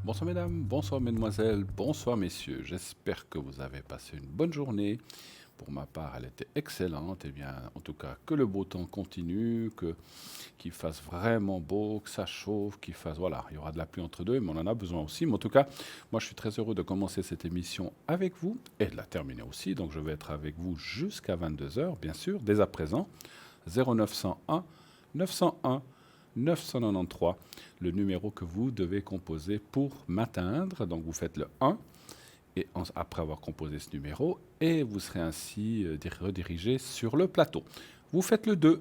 Bonsoir mesdames, bonsoir mesdemoiselles, bonsoir messieurs. J'espère que vous avez passé une bonne journée. Pour ma part, elle était excellente. Eh bien, en tout cas, que le beau temps continue, qu'il fasse vraiment beau, que ça chauffe, qu'il fasse... Voilà, il y aura de la pluie entre deux, mais on en a besoin aussi. Mais en tout cas, moi, je suis très heureux de commencer cette émission avec vous et de la terminer aussi. Donc, je vais être avec vous jusqu'à 22 heures, bien sûr, dès à présent. 0901 901 993, le numéro que vous devez composer pour m'atteindre. Donc vous faites le 1 et après avoir composé ce numéro et vous serez ainsi redirigé sur le plateau. Vous faites le 2.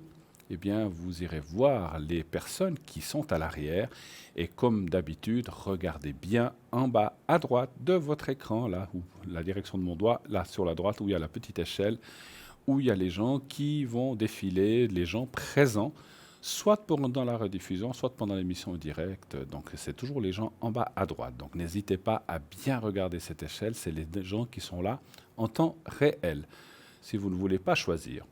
Eh bien, vous irez voir les personnes qui sont à l'arrière et comme d'habitude, regardez bien en bas à droite de votre écran, là où la direction de mon doigt, là sur la droite où il y a la petite échelle, où il y a les gens qui vont défiler, les gens présents, soit pendant la rediffusion, soit pendant l'émission en direct. Donc c'est toujours les gens en bas à droite. Donc n'hésitez pas à bien regarder cette échelle, c'est les gens qui sont là en temps réel. Si vous ne voulez pas choisir,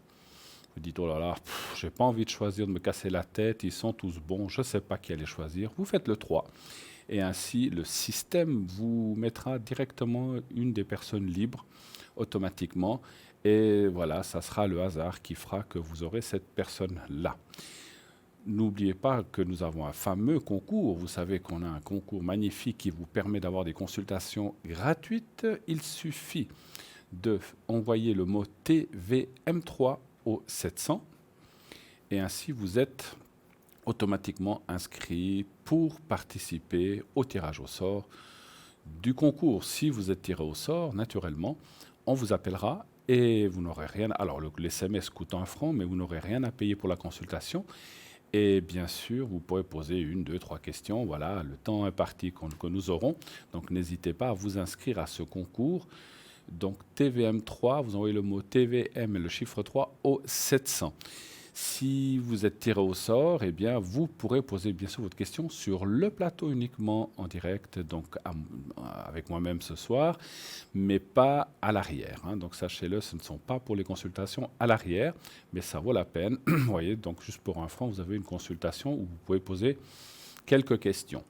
vous dites oh là là, j'ai pas envie de choisir, de me casser la tête, ils sont tous bons, je ne sais pas qui aller choisir. Vous faites le 3. Et ainsi, le système vous mettra directement une des personnes libres automatiquement. Et voilà, ça sera le hasard qui fera que vous aurez cette personne-là. N'oubliez pas que nous avons un fameux concours. Vous savez qu'on a un concours magnifique qui vous permet d'avoir des consultations gratuites. Il suffit d'envoyer le mot TVM3 au 700 et ainsi vous êtes automatiquement inscrit pour participer au tirage au sort du concours. Si vous êtes tiré au sort, naturellement, on vous appellera et vous n'aurez rien. Alors, l'SMS coûte 1 franc, mais vous n'aurez rien à payer pour la consultation. Et bien sûr, vous pourrez poser 1, 2, 3 questions. Voilà, le temps imparti que nous aurons. Donc, n'hésitez pas à vous inscrire à ce concours. Donc, TVM3, vous envoyez le mot TVM et le chiffre 3 au 700. Si vous êtes tiré au sort, eh bien, vous pourrez poser bien sûr votre question sur le plateau uniquement en direct, donc avec moi-même ce soir, mais pas à l'arrière. Donc sachez-le, ce ne sont pas pour les consultations à l'arrière, mais ça vaut la peine. Vous voyez, donc juste pour un franc, vous avez une consultation où vous pouvez poser quelques questions.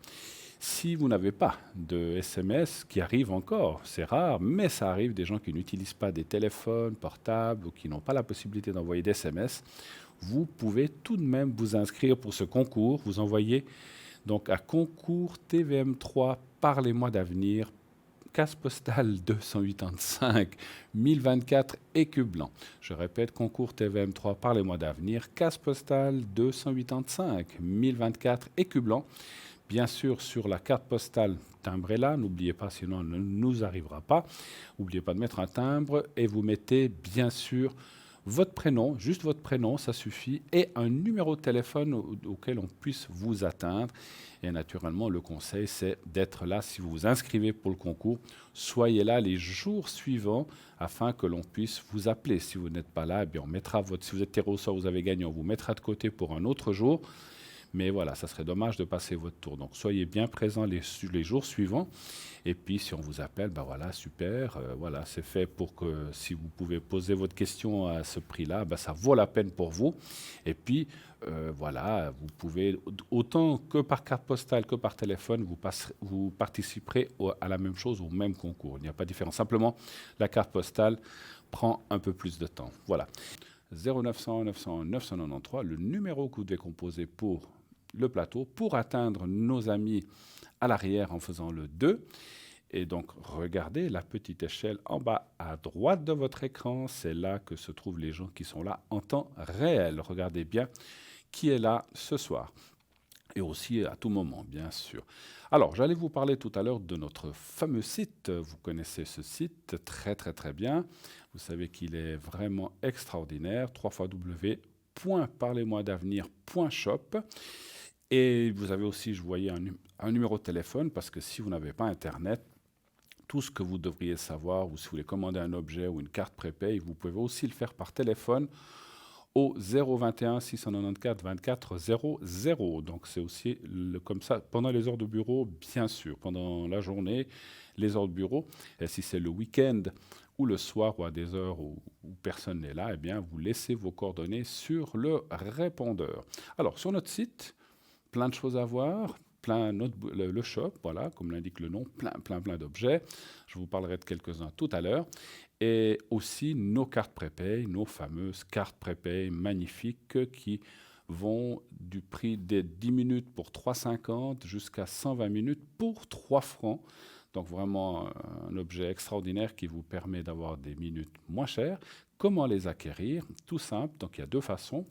Si vous n'avez pas de SMS, qui arrive encore, c'est rare, mais ça arrive des gens qui n'utilisent pas des téléphones portables ou qui n'ont pas la possibilité d'envoyer des SMS, vous pouvez tout de même vous inscrire pour ce concours. Vous envoyez donc à concours TVM3 par les mois d'avenir, case postale 285 1024 Écu Blanc. Je répète, concours TVM3 par les mois d'avenir, case postale 285 1024 Écu Blanc. Bien sûr, sur la carte postale, timbrez-la, n'oubliez pas, sinon elle ne nous arrivera pas. N'oubliez pas de mettre un timbre et vous mettez bien sûr votre prénom, juste votre prénom, ça suffit, et un numéro de téléphone auquel on puisse vous atteindre. Et naturellement, le conseil, c'est d'être là. Si vous vous inscrivez pour le concours, soyez là les jours suivants afin que l'on puisse vous appeler. Si vous n'êtes pas là, eh bien on mettra si vous êtes tiré au sort, vous avez gagné, on vous mettra de côté pour un autre jour. Mais voilà, ça serait dommage de passer votre tour. Donc soyez bien présents les jours suivants. Et puis si on vous appelle, ben voilà, super. Voilà, c'est fait pour que si vous pouvez poser votre question à ce prix-là, ben ça vaut la peine pour vous. Et puis voilà, vous pouvez, autant que par carte postale que par téléphone, vous participerez à la même chose, au même concours. Il n'y a pas de différence. Simplement, la carte postale prend un peu plus de temps. Voilà. 0900 901 993, le numéro que vous devez composer pour le plateau pour atteindre nos amis à l'arrière en faisant le 2. Et donc, regardez la petite échelle en bas à droite de votre écran. C'est là que se trouvent les gens qui sont là en temps réel. Regardez bien qui est là ce soir. Et aussi à tout moment, bien sûr. Alors, j'allais vous parler tout à l'heure de notre fameux site. Vous connaissez ce site très, très, très bien. Vous savez qu'il est vraiment extraordinaire. www.parlez-moi-d'avenir.shop. Et vous avez aussi, je voyais, un numéro de téléphone, parce que si vous n'avez pas Internet, tout ce que vous devriez savoir, ou si vous voulez commander un objet ou une carte prépay, vous pouvez aussi le faire par téléphone au 021 694 24 00. Donc c'est aussi comme ça, pendant les heures de bureau, bien sûr, pendant la journée, les heures de bureau. Et si c'est le week-end ou le soir ou à des heures où personne n'est là, eh bien, vous laissez vos coordonnées sur le répondeur. Alors, sur notre site, plein de choses à voir, plein le shop, voilà, comme l'indique le nom, plein d'objets. Je vous parlerai de quelques-uns tout à l'heure. Et aussi nos cartes prépay, nos fameuses cartes prépay magnifiques qui vont du prix des 10 minutes pour 3,50 jusqu'à 120 minutes pour 3 francs. Donc vraiment un objet extraordinaire qui vous permet d'avoir des minutes moins chères. Comment les acquérir? Tout simple, donc il y a deux façons.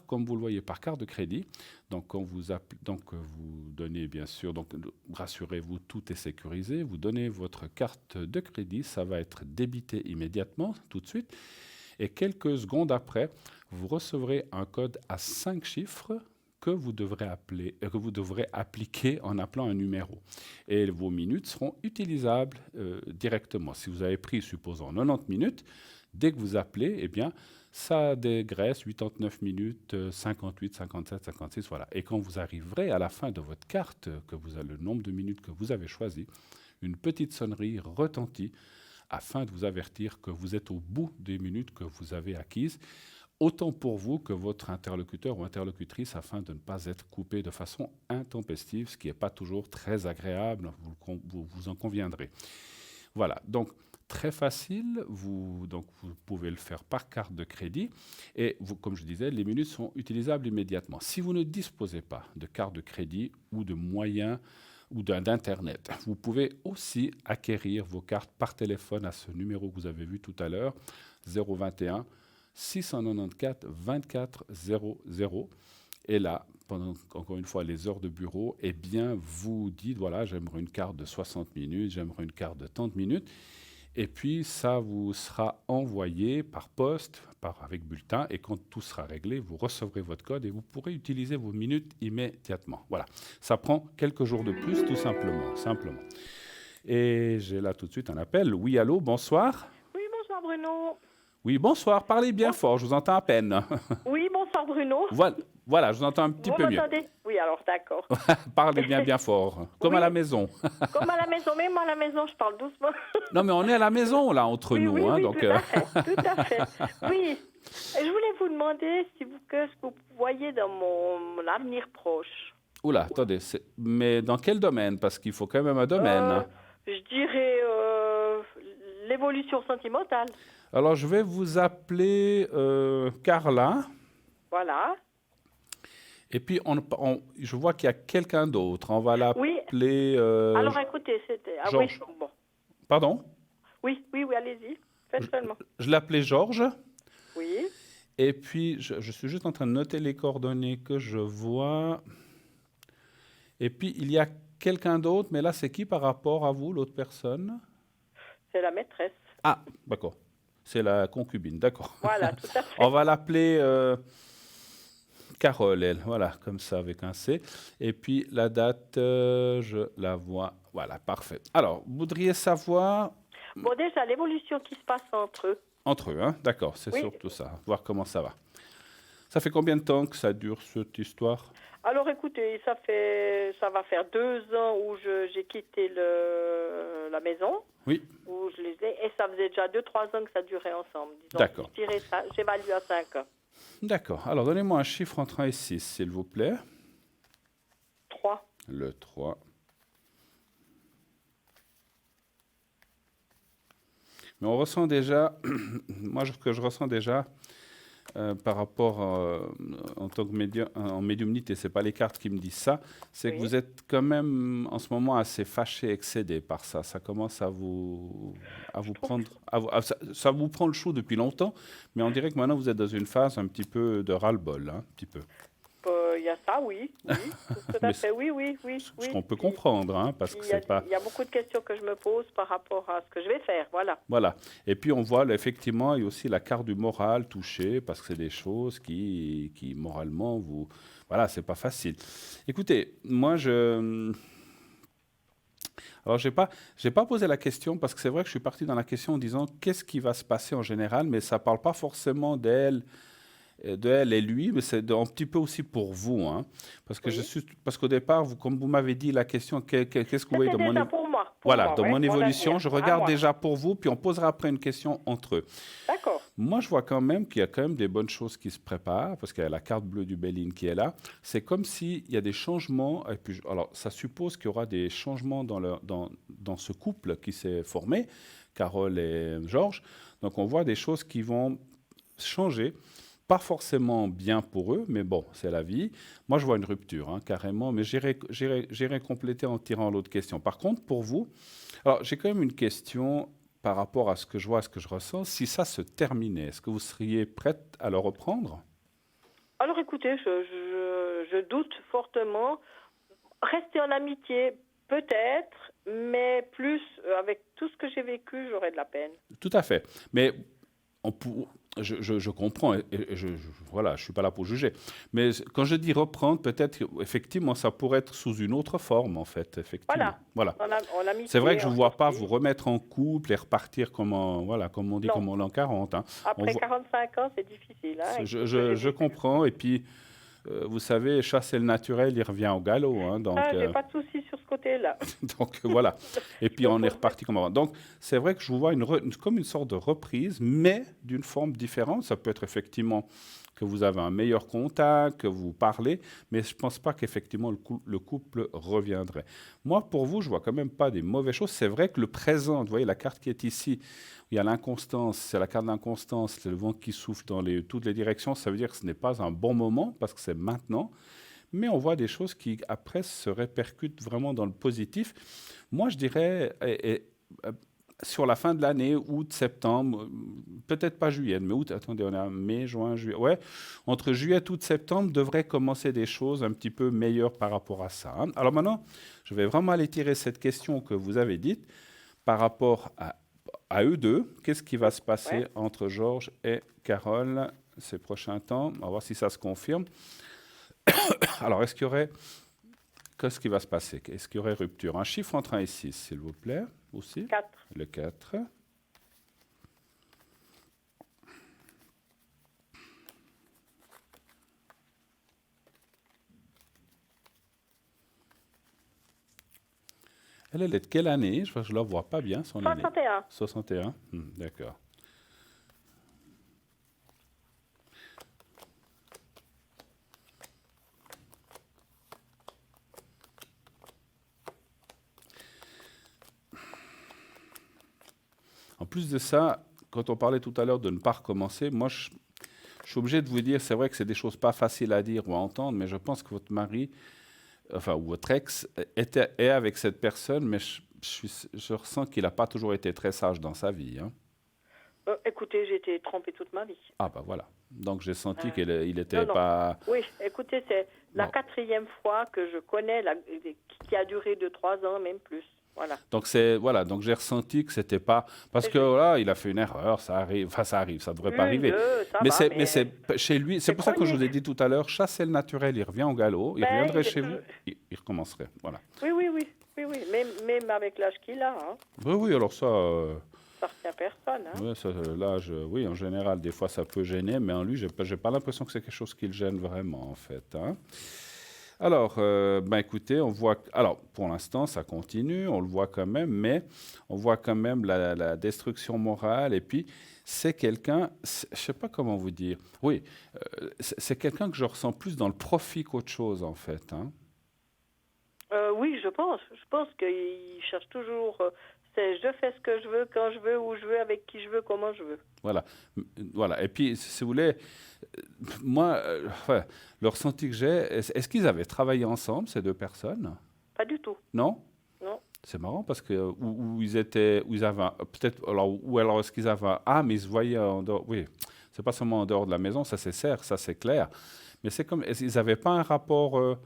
Comme vous le voyez, par carte de crédit. Donc, quand vous donnez, bien sûr, donc rassurez-vous, tout est sécurisé. Vous donnez votre carte de crédit, ça va être débité immédiatement, tout de suite. Et quelques secondes après, vous recevrez un code à 5 chiffres que vous devrez appliquer en appelant un numéro. Et vos minutes seront utilisables directement. Si vous avez pris, supposons, 90 minutes, dès que vous appelez, eh bien, ça dégraisse 89 minutes, 58, 57, 56, voilà. Et quand vous arriverez à la fin de votre carte, le nombre de minutes que vous avez choisi, une petite sonnerie retentit afin de vous avertir que vous êtes au bout des minutes que vous avez acquises, autant pour vous que votre interlocuteur ou interlocutrice, afin de ne pas être coupé de façon intempestive, ce qui n'est pas toujours très agréable, vous en conviendrez. Voilà, donc très facile, vous pouvez le faire par carte de crédit et comme je disais, les minutes sont utilisables immédiatement. Si vous ne disposez pas de carte de crédit ou de moyens ou d'Internet, vous pouvez aussi acquérir vos cartes par téléphone à ce numéro que vous avez vu tout à l'heure, 021 694 24 00. Et là, pendant, encore une fois, les heures de bureau, eh bien, vous dites, voilà, j'aimerais une carte de 60 minutes, j'aimerais une carte de 30 minutes. Et puis, ça vous sera envoyé par poste, avec bulletin. Et quand tout sera réglé, vous recevrez votre code et vous pourrez utiliser vos minutes immédiatement. Voilà. Ça prend quelques jours de plus, tout simplement. Et j'ai là tout de suite un appel. Oui, allô, bonsoir. Oui, bonsoir Bruno. Oui, bonsoir. Parlez bien fort, je vous entends à peine. Oui, bonsoir Bruno. Voilà, je vous entends un petit peu mieux. Vous m'entendez? Oui, alors d'accord. Parlez bien fort, comme à la maison. Comme à la maison, même à la maison, je parle doucement. Non, mais on est à la maison, là, entre nous. Oui, donc, tout à fait. Oui, je voulais vous demander qu'est-ce que vous voyez dans mon avenir proche. Oula, attendez, mais dans quel domaine? Parce qu'il faut quand même un domaine. Je dirais l'évolution sentimentale. Alors, je vais vous appeler Carla. Voilà. Et puis, je vois qu'il y a quelqu'un d'autre. On va l'appeler... Oui. Alors, écoutez, c'était... Ah Georges. oui, bon. Pardon? Oui, allez-y. Faites seulement. Je l'appelais Georges. Oui. Et puis, je suis juste en train de noter les coordonnées que je vois. Et puis, il y a quelqu'un d'autre, mais là, c'est qui par rapport à vous, l'autre personne? C'est la maîtresse. Ah, d'accord. C'est la concubine, d'accord. Voilà, tout à fait. On va l'appeler Carole, elle. Voilà, comme ça, avec un C. Et puis, la date, je la vois. Voilà, parfait. Alors, vous voudriez savoir... Bon, déjà, l'évolution qui se passe entre eux. Entre eux, hein? D'accord, c'est surtout ça. Voir comment ça va. Ça fait combien de temps que ça dure, cette histoire? Alors, écoutez, ça va faire 2 ans où j'ai quitté la maison. Oui. Où je les ai, et ça faisait déjà 2-3 ans que ça durait ensemble. Disons, d'accord. J'évalue à 5 ans. D'accord. Alors, donnez-moi un chiffre entre 1 et 6, s'il vous plaît. 3. Le 3. Mais on ressent déjà, ce que je ressens déjà, par rapport en tant que en médiumnité, ce n'est pas les cartes qui me disent ça, c'est que vous êtes quand même en ce moment assez fâché, excédé par ça. Ça commence à vous prendre... ça vous prend le chaud depuis longtemps, mais on dirait que maintenant vous êtes dans une phase un petit peu de ras-le-bol, hein, un petit peu. Il y a ça, oui. Tout à fait, oui. Ce qu'on peut comprendre, hein, parce que c'est pas... Il y a beaucoup de questions que je me pose par rapport à ce que je vais faire, voilà. Voilà. Et puis on voit, là, effectivement, il y a aussi la carte du moral touchée, parce que c'est des choses qui moralement, voilà, c'est pas facile. Écoutez, moi, alors, j'ai pas posé la question, parce que c'est vrai que je suis parti dans la question en disant qu'est-ce qui va se passer en général, mais ça parle pas forcément d'elle et lui, mais c'est un petit peu aussi pour vous, hein, parce qu'au départ, comme vous m'avez dit la question, qu'est-ce que vous voyez dans mon pour moi, mon évolution, je regarde déjà pour vous, puis on posera après une question entre eux. D'accord. Moi, je vois quand même qu'il y a quand même des bonnes choses qui se préparent, parce qu'il y a la carte bleue du Béline qui est là. C'est comme s'il y a des changements. Et puis, alors, ça suppose qu'il y aura des changements dans ce couple qui s'est formé, Carole et Georges. Donc, on voit des choses qui vont changer. Pas forcément bien pour eux, mais bon, c'est la vie. Moi, je vois une rupture, hein, carrément, mais j'irai compléter en tirant l'autre question. Par contre, pour vous, alors j'ai quand même une question par rapport à ce que je vois, à ce que je ressens. Si ça se terminait, est-ce que vous seriez prête à le reprendre? Alors écoutez, je doute fortement. Rester en amitié, peut-être, mais plus avec tout ce que j'ai vécu, j'aurais de la peine. Tout à fait. Mais on pour- je comprends, voilà, je ne suis pas là pour juger. Mais quand je dis reprendre, peut-être, effectivement, ça pourrait être sous une autre forme, en fait, effectivement. Voilà, Voilà. en C'est vrai que amitié, je en ne vois pas sortie. vous remettre en couple et repartir comme, voilà, comme on dit, Non, comme en l'an 40. Hein. On après voit- 45 ans, c'est difficile, hein, avec tout ce que j'ai je vécu. comprends. Et puis, vous savez, chasser le naturel, il revient au galop. Hein, donc, Ah, j'ai pas de souci sur ce côté-là. donc voilà. Et Je puis peux on est pas. reparti comme avant. Donc c'est vrai que je vous vois comme une sorte de reprise, mais d'une forme différente. Ça peut être effectivement que vous avez un meilleur contact, que vous parlez, mais je ne pense pas qu'effectivement le couple reviendrait. Moi, pour vous, je vois quand même pas des mauvaises choses. C'est vrai que le présent, vous voyez la carte qui est ici, il y a l'inconstance, c'est la carte de l'inconstance, c'est le vent qui souffle dans toutes les directions. Ça veut dire que ce n'est pas un bon moment parce que c'est maintenant. Mais on voit des choses qui, après, se répercutent vraiment dans le positif. Moi, je dirais, sur la fin de l'année, août, septembre, peut-être pas juillet, mais août, attendez, on a mai, juin, juillet. Ouais, entre juillet, août, septembre, devraient commencer des choses un petit peu meilleures par rapport à ça. Hein. Alors maintenant, je vais vraiment aller tirer cette question que vous avez dite par rapport à eux deux. Qu'est-ce qui va se passer Ouais. entre Georges et Carole ces prochains temps? On va voir si ça se confirme. Alors, est-ce qu'il y aurait qu'est-ce qui va se passer? Est-ce qu'il y aurait rupture? Un chiffre entre 1 et 6, s'il vous plaît, aussi. 4. Le 4. Elle est de quelle année? Je ne la vois pas bien, son année. 61. 61. D'accord. En plus de ça, quand on parlait tout à l'heure de ne pas recommencer, moi, je suis obligé de vous dire, c'est vrai que c'est des choses pas faciles à dire ou à entendre, mais je pense que votre mari, enfin, ou votre ex, est avec cette personne, mais je ressens qu'il n'a pas toujours été très sage dans sa vie. Hein. Écoutez, j'ai été trompée toute ma vie. Ah, bah voilà. Donc j'ai senti Euh, qu'il n'était non, non. pas. Oui, écoutez, c'est la Bon. 4e fois que je connais, qui a duré de 3 ans, même plus. Voilà. Donc voilà, donc j'ai ressenti que c'était pas parce C'est que juste voilà, il a fait une erreur, ça arrive, enfin ça arrive, ça devrait pas une, arriver. deux, ça Mais va, c'est mais chez lui, c'est c'est pour ça que je vous ai chronique. dit tout à l'heure, chasser le naturel, il revient au galop, il Ben, reviendrait il est chez toujours... vous, il recommencerait, voilà. Oui, oui, oui, oui, oui. Même avec l'âge qu'il a, hein, Oui, oui, alors ça, ça retient personne, hein. ouais, ça, oui, en général, des fois ça peut gêner, mais en lui, j'ai pas l'impression que c'est quelque chose qui le gêne vraiment, en fait. Hein. Alors, ben écoutez, on voit. Alors, pour l'instant, ça continue, on le voit quand même, mais on voit quand même la destruction morale. Et puis, c'est quelqu'un, je sais pas comment vous dire. Oui, c'est quelqu'un que je ressens plus dans le profit qu'autre chose, en fait. Hein. Oui, je pense. Je pense qu'il cherche toujours. C'est je fais ce que je veux, quand je veux, où je veux, avec qui je veux, comment je veux. Voilà. Voilà. Et puis, si vous voulez, moi, ouais, le ressenti que j'ai, est-ce qu'ils avaient travaillé ensemble, ces deux personnes? Pas du tout. Non? Non. C'est marrant parce que où ils étaient, où ils avaient peut-être ou alors est-ce qu'ils avaient mais ils se voyaient en dehors. Oui, c'est pas seulement en dehors de la maison, ça c'est certes, ça c'est clair. Mais c'est comme ils n'avaient pas un rapport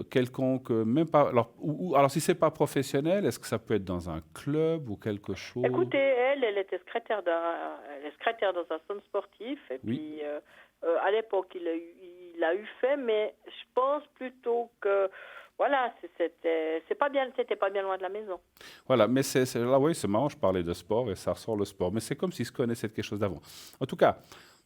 quelconque, même pas. Alors si c'est pas professionnel, est-ce que ça peut être dans un club ou quelque chose? Écoutez, elle était elle est secrétaire dans un centre sportif. Et Oui. puis, à l'époque, il a eu fait, mais je pense plutôt que, voilà, c'était pas bien loin de la maison. Voilà, mais là, oui, c'est marrant, je parlais de sport et ça ressort le sport, mais c'est comme s'ils se connaissaient de quelque chose d'avant. En tout cas,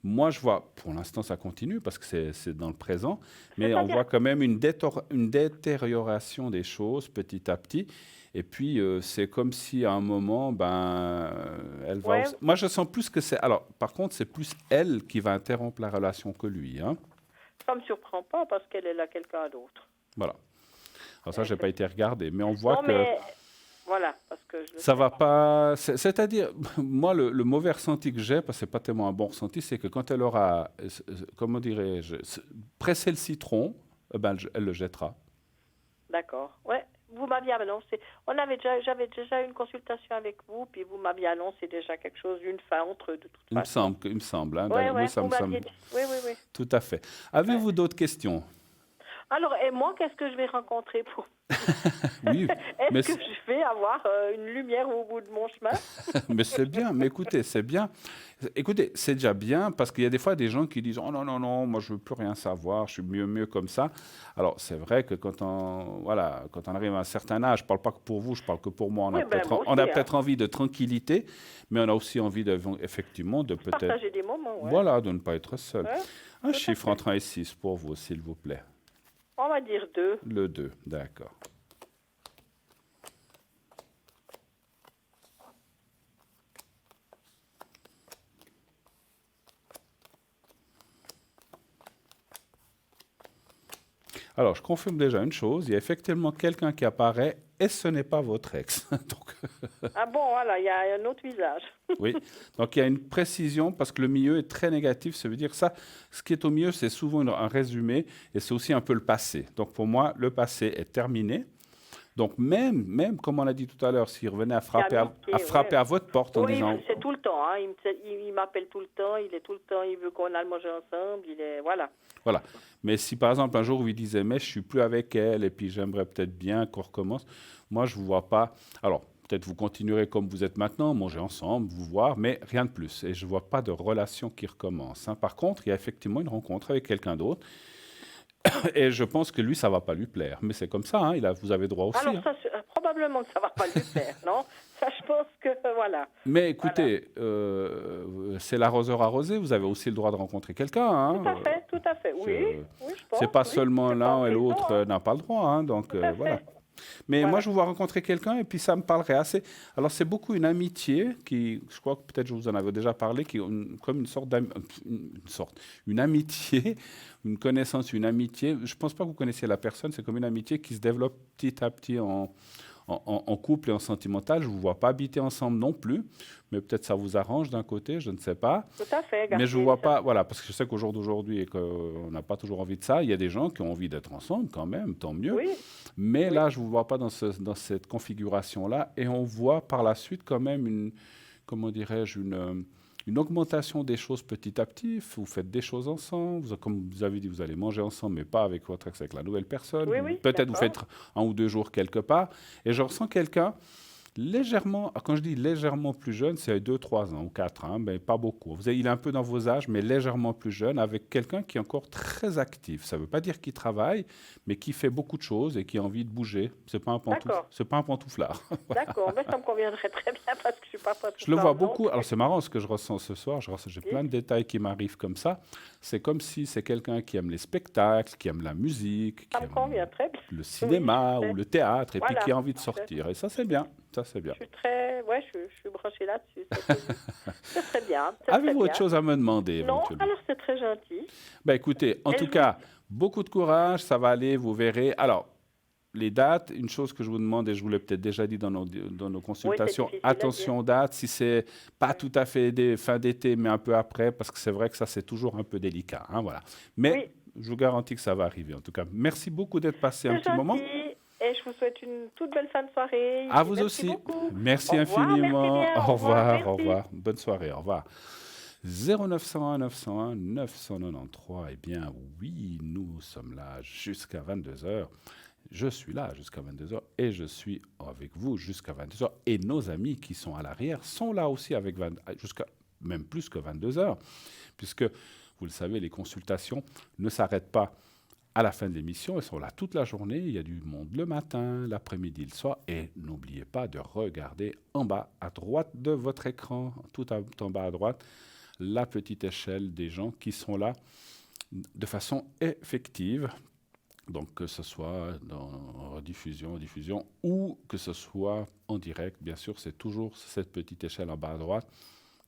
moi, je vois, pour l'instant, ça continue parce que c'est dans le présent, mais on C'est-à-dire, voit quand même une détérioration des choses petit à petit. Et puis, c'est comme si à un moment, elle va Ouais, aussi... Moi, je sens plus que c'est... Alors, par contre, c'est plus elle qui va interrompre la relation que lui, hein. ça me surprend pas parce qu'elle est là quelqu'un d'autre. Voilà. Alors ça, Et j'ai pas été regardé, mais on voit non, que mais voilà, parce que je le ça sais va pas. pas... C'est-à-dire, moi, le mauvais ressenti que j'ai, parce que c'est pas tellement un bon ressenti, c'est que quand elle aura, comment dirais-je, pressé le citron, elle le jettera. D'accord. Ouais, vous m'aviez annoncé. J'avais déjà eu une consultation avec vous, puis vous m'aviez annoncé déjà quelque chose, une fin entre eux, de toute façon. Il me semble, hein. Ouais, Oui, ouais, vous m'aviez dit. Oui, oui, oui. tout à fait. Ouais. Avez-vous d'autres questions? Alors, et moi, qu'est-ce que je vais rencontrer pour... Oui, Est-ce mais que je vais avoir une lumière au bout de mon chemin? mais c'est bien, mais écoutez, c'est bien. Écoutez, c'est déjà bien parce qu'il y a des fois des gens qui disent: «Oh non, non, non, moi je veux plus rien savoir, je suis mieux comme ça.» Alors, c'est vrai que voilà, quand on arrive à un certain âge, je ne parle pas que pour vous, je parle que pour moi, Oui, ben moi on a aussi, hein. peut-être envie de tranquillité, mais on a aussi envie effectivement de peut-être, Partager des moments, ouais. voilà, de ne pas être seul. Ouais, Un tout à chiffre fait. entre 1 et 6 pour vous, s'il vous plaît. On va dire 2. Le 2, d'accord. Alors, je confirme déjà une chose, il y a effectivement quelqu'un qui apparaît et ce n'est pas votre ex. Donc, Ah bon, voilà, il y a un autre visage. oui, donc il y a une précision parce que le milieu est très négatif, ça veut dire ça, ce qui est au milieu, c'est souvent un résumé et c'est aussi un peu le passé. Donc pour moi, le passé est terminé. Donc même comme on l'a dit tout à l'heure, s'il revenait à frapper, Amitié, frapper ouais. à votre porte en Oui, disant... c'est tout le temps, hein. Il m'appelle tout le temps, il est tout le temps, il veut qu'on aille manger ensemble, il est... Voilà. Voilà. Mais si par exemple un jour vous lui disait: «Mais je suis plus avec elle et puis j'aimerais peut-être bien qu'on recommence», moi je ne vous vois pas. Alors peut-être vous continuerez comme vous êtes maintenant, manger ensemble, vous voir, mais rien de plus. Et je ne vois pas de relation qui recommence, hein. Par contre, il y a effectivement une rencontre avec quelqu'un d'autre et je pense que lui, ça ne va pas lui plaire. Mais c'est comme ça, hein, vous avez droit aussi, Alors hein. ça, probablement que ça va pas lui faire, non? Ça, je pense que, voilà. Mais Voilà. écoutez, c'est l'arroseur arrosé, vous avez aussi le droit de rencontrer quelqu'un, hein. Tout à fait. Oui, Je- oui, je C'est pense, pas oui. seulement C'est pas en l'un et prison, l'autre hein. n'a pas le droit, hein, donc Tout à voilà. fait. Mais moi, Voilà. je vous vois rencontrer quelqu'un et puis ça me parlerait assez. Alors, c'est beaucoup une amitié qui, je crois que peut-être je vous en avais déjà parlé, qui est comme une sorte une amitié, une connaissance, une amitié. Je pense pas que vous connaissiez la personne, c'est comme une amitié qui se développe petit à petit en couple et en sentimental. Je ne vous vois pas habiter ensemble non plus, mais peut-être ça vous arrange d'un côté, je ne sais pas. Tout à fait, Mais je ne garder vois ça. pas, voilà, parce que je sais qu'au jour d'aujourd'hui, et qu'on n'a pas toujours envie de ça, il y a des gens qui ont envie d'être ensemble quand même, tant mieux. Oui, Mais oui. là, je ne vous vois pas dans cette configuration-là. Et on voit par la suite quand même comment dirais-je, une augmentation des choses petit à petit. Vous faites des choses ensemble. Comme vous avez dit, vous allez manger ensemble, mais pas avec votre ex, avec la nouvelle personne. Oui, oui, Peut-être vous d'accord. faites 1 ou 2 jours quelque part. Et je ressens quelqu'un légèrement, quand je dis légèrement plus jeune, c'est 2, 3 ans ou 4 ans, mais pas beaucoup. Il est un peu dans vos âges, mais légèrement plus jeune, avec quelqu'un qui est encore très actif. Ça ne veut pas dire qu'il travaille, mais qui fait beaucoup de choses et qui a envie de bouger. C'est pas un D'accord. c'est pas un pantouflard. D'accord, mais ça me conviendrait très bien parce que je suis pas Je le vois femme non beaucoup. Alors plus. c'est marrant ce que je ressens ce soir. J'ai Oui, plein de détails qui m'arrivent comme ça. C'est comme si c'est quelqu'un qui aime les spectacles, qui aime la musique, ça qui me aime convient très bien. le Oui, cinéma je ou sais. le théâtre, et puis Voilà. qui a envie de sortir. Et ça c'est bien. Ça c'est bien. Je suis très... Ouais, je suis branchée là-dessus. C'est très bien. C'est très Avez-vous autre bien. chose à me demander Non, éventuellement? alors c'est très gentil. Ben écoutez, en Et tout je vous cas, beaucoup de courage, ça va aller, vous verrez. Alors, les dates, une chose que je vous demande, et je vous l'ai peut-être déjà dit dans nos Oui, c'est consultations, difficile à dire. attention aux dates, si c'est pas tout à fait fin d'été, mais un peu après, parce que c'est vrai que ça, c'est toujours un peu délicat, hein, voilà. Mais Oui, je vous garantis que ça va arriver, en tout cas. Merci beaucoup d'être passé un c'est petit moment. gentil. Et je vous souhaite une toute belle fin de soirée. À vous Merci aussi. beaucoup. Merci Au revoir, merci infiniment. bien. Au Au revoir, revoir, au merci. revoir. Bonne soirée, au revoir. 0901 901 993. Eh bien, oui, nous sommes là jusqu'à 22 heures. Je suis là jusqu'à 22 heures et je suis avec vous jusqu'à 22 heures. Et nos amis qui sont à l'arrière sont là aussi jusqu'à même plus que 22 heures. Puisque, vous le savez, les consultations ne s'arrêtent pas à la fin de l'émission. Elles sont là toute la journée. Il y a du monde le matin, l'après-midi, le soir. Et n'oubliez pas de regarder en bas à droite de votre écran, tout en bas à droite, la petite échelle des gens qui sont là de façon effective. Donc que ce soit en diffusion, ou que ce soit en direct. Bien sûr, c'est toujours cette petite échelle en bas à droite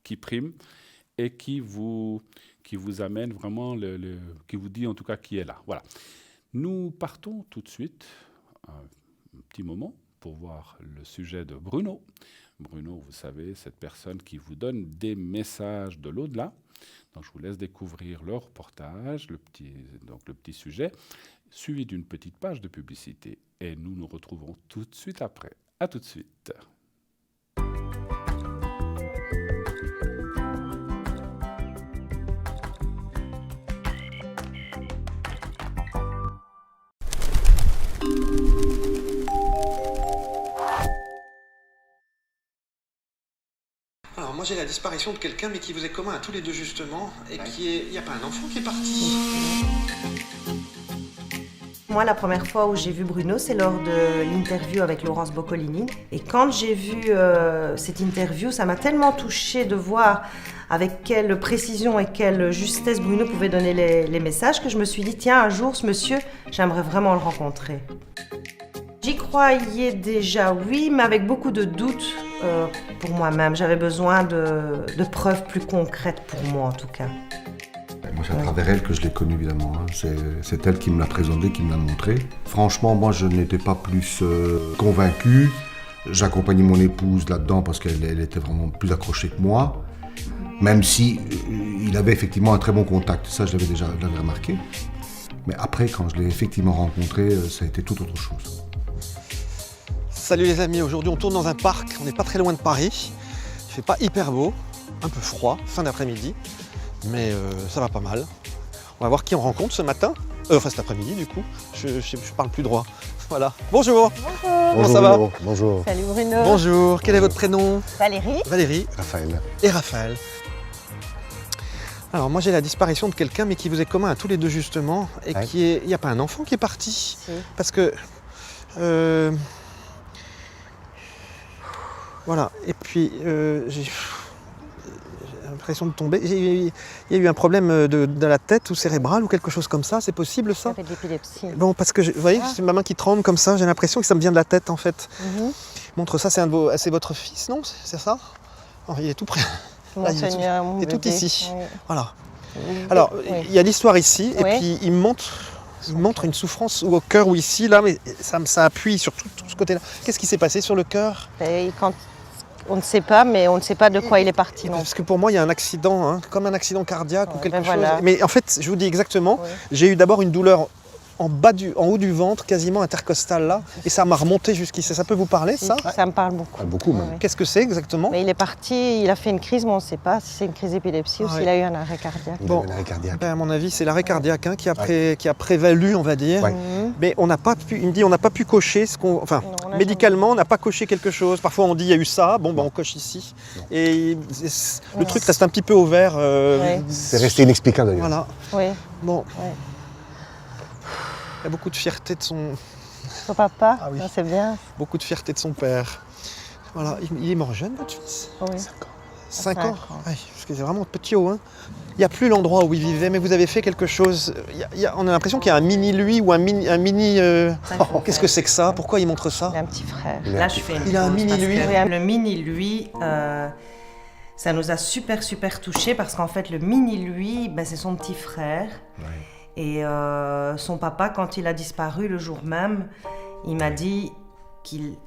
qui prime et qui vous amène vraiment, qui vous dit en tout cas qui est là. Voilà. Nous partons tout de suite, un petit moment, pour voir le sujet de Bruno. Bruno, vous savez, cette personne qui vous donne des messages de l'au-delà. Donc, je vous laisse découvrir le reportage, le petit sujet, suivi d'une petite page de publicité. Et nous nous retrouvons tout de suite après. À tout de suite. Alors moi j'ai la disparition de quelqu'un mais qui vous est commun à tous les deux justement et qui est... Il n'y a pas un enfant qui est parti? Moi, la première fois où j'ai vu Bruno, c'est lors de l'interview avec Laurence Boccolini. Et quand j'ai vu cette interview, ça m'a tellement touchée de voir avec quelle précision et quelle justesse Bruno pouvait donner les messages que je me suis dit, tiens, un jour, ce monsieur, j'aimerais vraiment le rencontrer. J'y croyais déjà, oui, mais avec beaucoup de doutes pour moi-même. J'avais besoin de preuves plus concrètes pour moi, en tout cas. Moi, c'est à travers elle que je l'ai connue, évidemment. C'est elle qui me l'a présenté, qui me l'a montré. Franchement, moi, je n'étais pas plus convaincu. J'accompagnais mon épouse là-dedans parce qu'elle était vraiment plus accrochée que moi. Même si il avait effectivement un très bon contact. Ça, je l'avais remarqué. Mais après, quand je l'ai effectivement rencontré, ça a été tout autre chose. Salut les amis, aujourd'hui on tourne dans un parc, on n'est pas très loin de Paris. Il fait pas hyper beau, un peu froid, fin d'après-midi. Mais ça va pas mal. On va voir qui on rencontre ce matin. Enfin cet après-midi du coup. Je parle plus droit. Voilà. Bonjour. Comment ça va? Bonjour. Salut Bruno. Bonjour. Quel est votre prénom? Valérie. Valérie. Raphaël. Et Raphaël. Alors moi j'ai la disparition de quelqu'un mais qui vous est commun à tous les deux justement. Et qui est... Il n'y a pas un enfant qui est parti? Si. Parce que... Voilà. Et puis j'ai l'impression de tomber. Il y a eu un problème de la tête ou cérébral ou quelque chose comme ça, c'est possible ça? J'avais de l'épilepsie. Bon, parce que vous voyez, c'est ma main qui tremble comme ça, j'ai l'impression que ça me vient de la tête en fait. Montre ça, c'est votre fils, non? C'est ça? Oh, il est tout près. Là, il est tout ici. Oui. Voilà. Alors, il y a l'histoire ici, et puis il montre une souffrance ou au cœur ou ici, là, mais ça appuie sur tout ce côté-là. Qu'est-ce qui s'est passé sur le cœur? On ne sait pas, mais on ne sait pas de quoi il est parti. Parce que pour moi, il y a un accident, hein, comme un accident cardiaque ou quelque chose. Voilà. Mais en fait, je vous dis exactement, j'ai eu d'abord une douleur en haut du ventre, quasiment intercostale là, et ça m'a remonté jusqu'ici. Ça peut vous parler, ça? Ça me parle beaucoup. Beaucoup même. Qu'est-ce que c'est exactement? Mais il est parti, il a fait une crise, mais on ne sait pas si c'est une crise d'épilepsie ou s'il a eu un arrêt cardiaque. Bon, un arrêt cardiaque. Ben, à mon avis, c'est l'arrêt cardiaque hein, qui a prévalu, on va dire. Ouais. Mais on n'a pas pu, il me dit, on n'a pas pu cocher ce qu'on, enfin, non, médicalement, on n'a pas coché quelque chose. Parfois, on dit, il y a eu ça, bon, ben, on coche ici. Non. Et le truc reste un petit peu ouvert. C'est resté inexplicable d'ailleurs. Voilà. Oui. Bon. Ouais. Il y a beaucoup de fierté de son papa, ah oui. C'est bien. Beaucoup de fierté de son père. Voilà, il est mort jeune, votre fils? Oui. 5 ans. Oui, parce que c'est vraiment petit haut. Hein. Il n'y a plus l'endroit où il vivait, mais vous avez fait quelque chose. On a l'impression qu'il y a un mini lui ou un mini. Qu'est-ce que c'est que ça? Pourquoi il montre ça? Il a un petit frère. Là, il a un mini lui. Le mini lui, ça nous a super touchés parce qu'en fait, le mini lui, ben, c'est son petit frère. Ouais. Et son papa, quand il a disparu le jour même, il m'a dit qu'il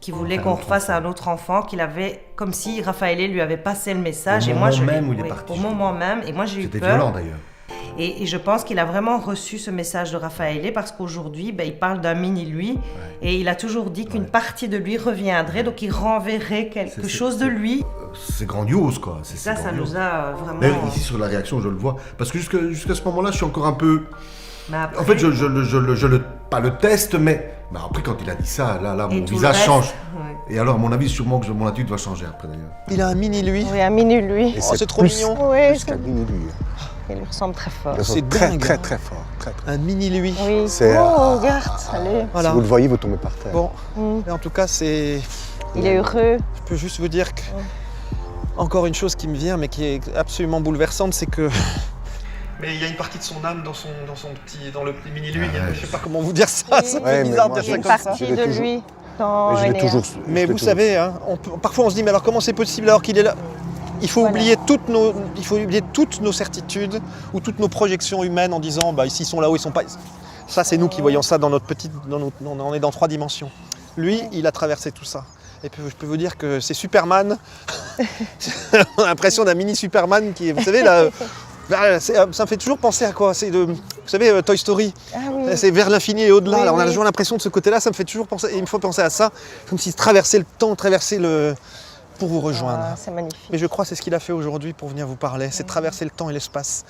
voulait qu'on refasse à un autre enfant, qu'il avait, comme si Raphaël lui avait passé le message. Au moment même où il est parti. Au moment même, et moi j'ai eu peur. C'était violent d'ailleurs. Et je pense qu'il a vraiment reçu ce message de Raphaël parce qu'aujourd'hui, ben, il parle d'un mini-lui et il a toujours dit qu'une partie de lui reviendrait, donc il renverrait quelque chose de lui. C'est grandiose, quoi. Ça nous a vraiment... D'ailleurs, ici, sur la réaction, je le vois. Parce que jusqu'à ce moment-là, je suis encore un peu... Après... En fait, pas le teste, mais après, quand il a dit ça, là mon visage change. Ouais. Et alors, à mon avis, sûrement que mon attitude va changer après, d'ailleurs. Il a un mini-lui. Oui, un mini-lui. Oh, c'est trop mignon. Oui, plus qu'un mini-lui. Il lui ressemble très fort. C'est très fort. Un mini-lui. Oui. Regarde, allez. Voilà. Si vous le voyez, vous tombez par terre. Bon, mais en tout cas, c'est... Il est heureux. Je peux juste vous dire que... Encore une chose qui me vient, mais qui est absolument bouleversante, c'est que... Mais il y a une partie de son âme dans le mini-lui. Je sais pas comment vous dire ça, ça fait bizarre de dire ça comme ça. Une partie de lui dans René. Mais vous savez, hein, parfois on se dit, mais alors comment c'est possible alors qu'il est là? Il faut oublier toutes nos certitudes ou toutes nos projections humaines en disant, bah ici ils sont là-haut, ils sont pas. Ça c'est nous qui voyons ça dans notre petite, on est dans 3 dimensions. Lui, il a traversé tout ça. Et puis, je peux vous dire que c'est Superman. On a l'impression d'un mini Superman qui est, vous savez là. Ça me fait toujours penser à quoi? Vous savez, Toy Story, c'est vers l'infini et au-delà. On a toujours l'impression de ce côté-là, ça me fait toujours penser, il me faut penser à ça, comme s'il traversait le temps, pour vous rejoindre. C'est magnifique. Mais je crois que c'est ce qu'il a fait aujourd'hui pour venir vous parler, c'est traverser le temps et l'espace.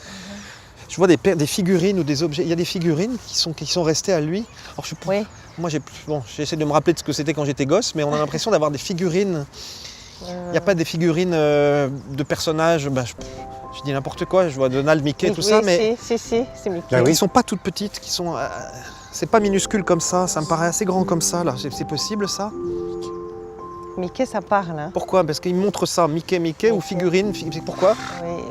Je vois des figurines ou des objets, il y a des figurines qui sont restées à lui. Alors, moi, j'essaie de me rappeler de ce que c'était quand j'étais gosse, mais on a l'impression d'avoir des figurines. Il n'y a pas des figurines de personnages, je dis n'importe quoi, je vois Donald, Mickey, tout ça, mais c'est Mickey. Ils ne sont pas toutes petites, c'est pas minuscule comme ça me paraît assez grand comme ça, là. C'est possible ça? Mickey, ça parle. Hein. Pourquoi? Parce qu'il montre ça, Mickey ou figurine, pourquoi?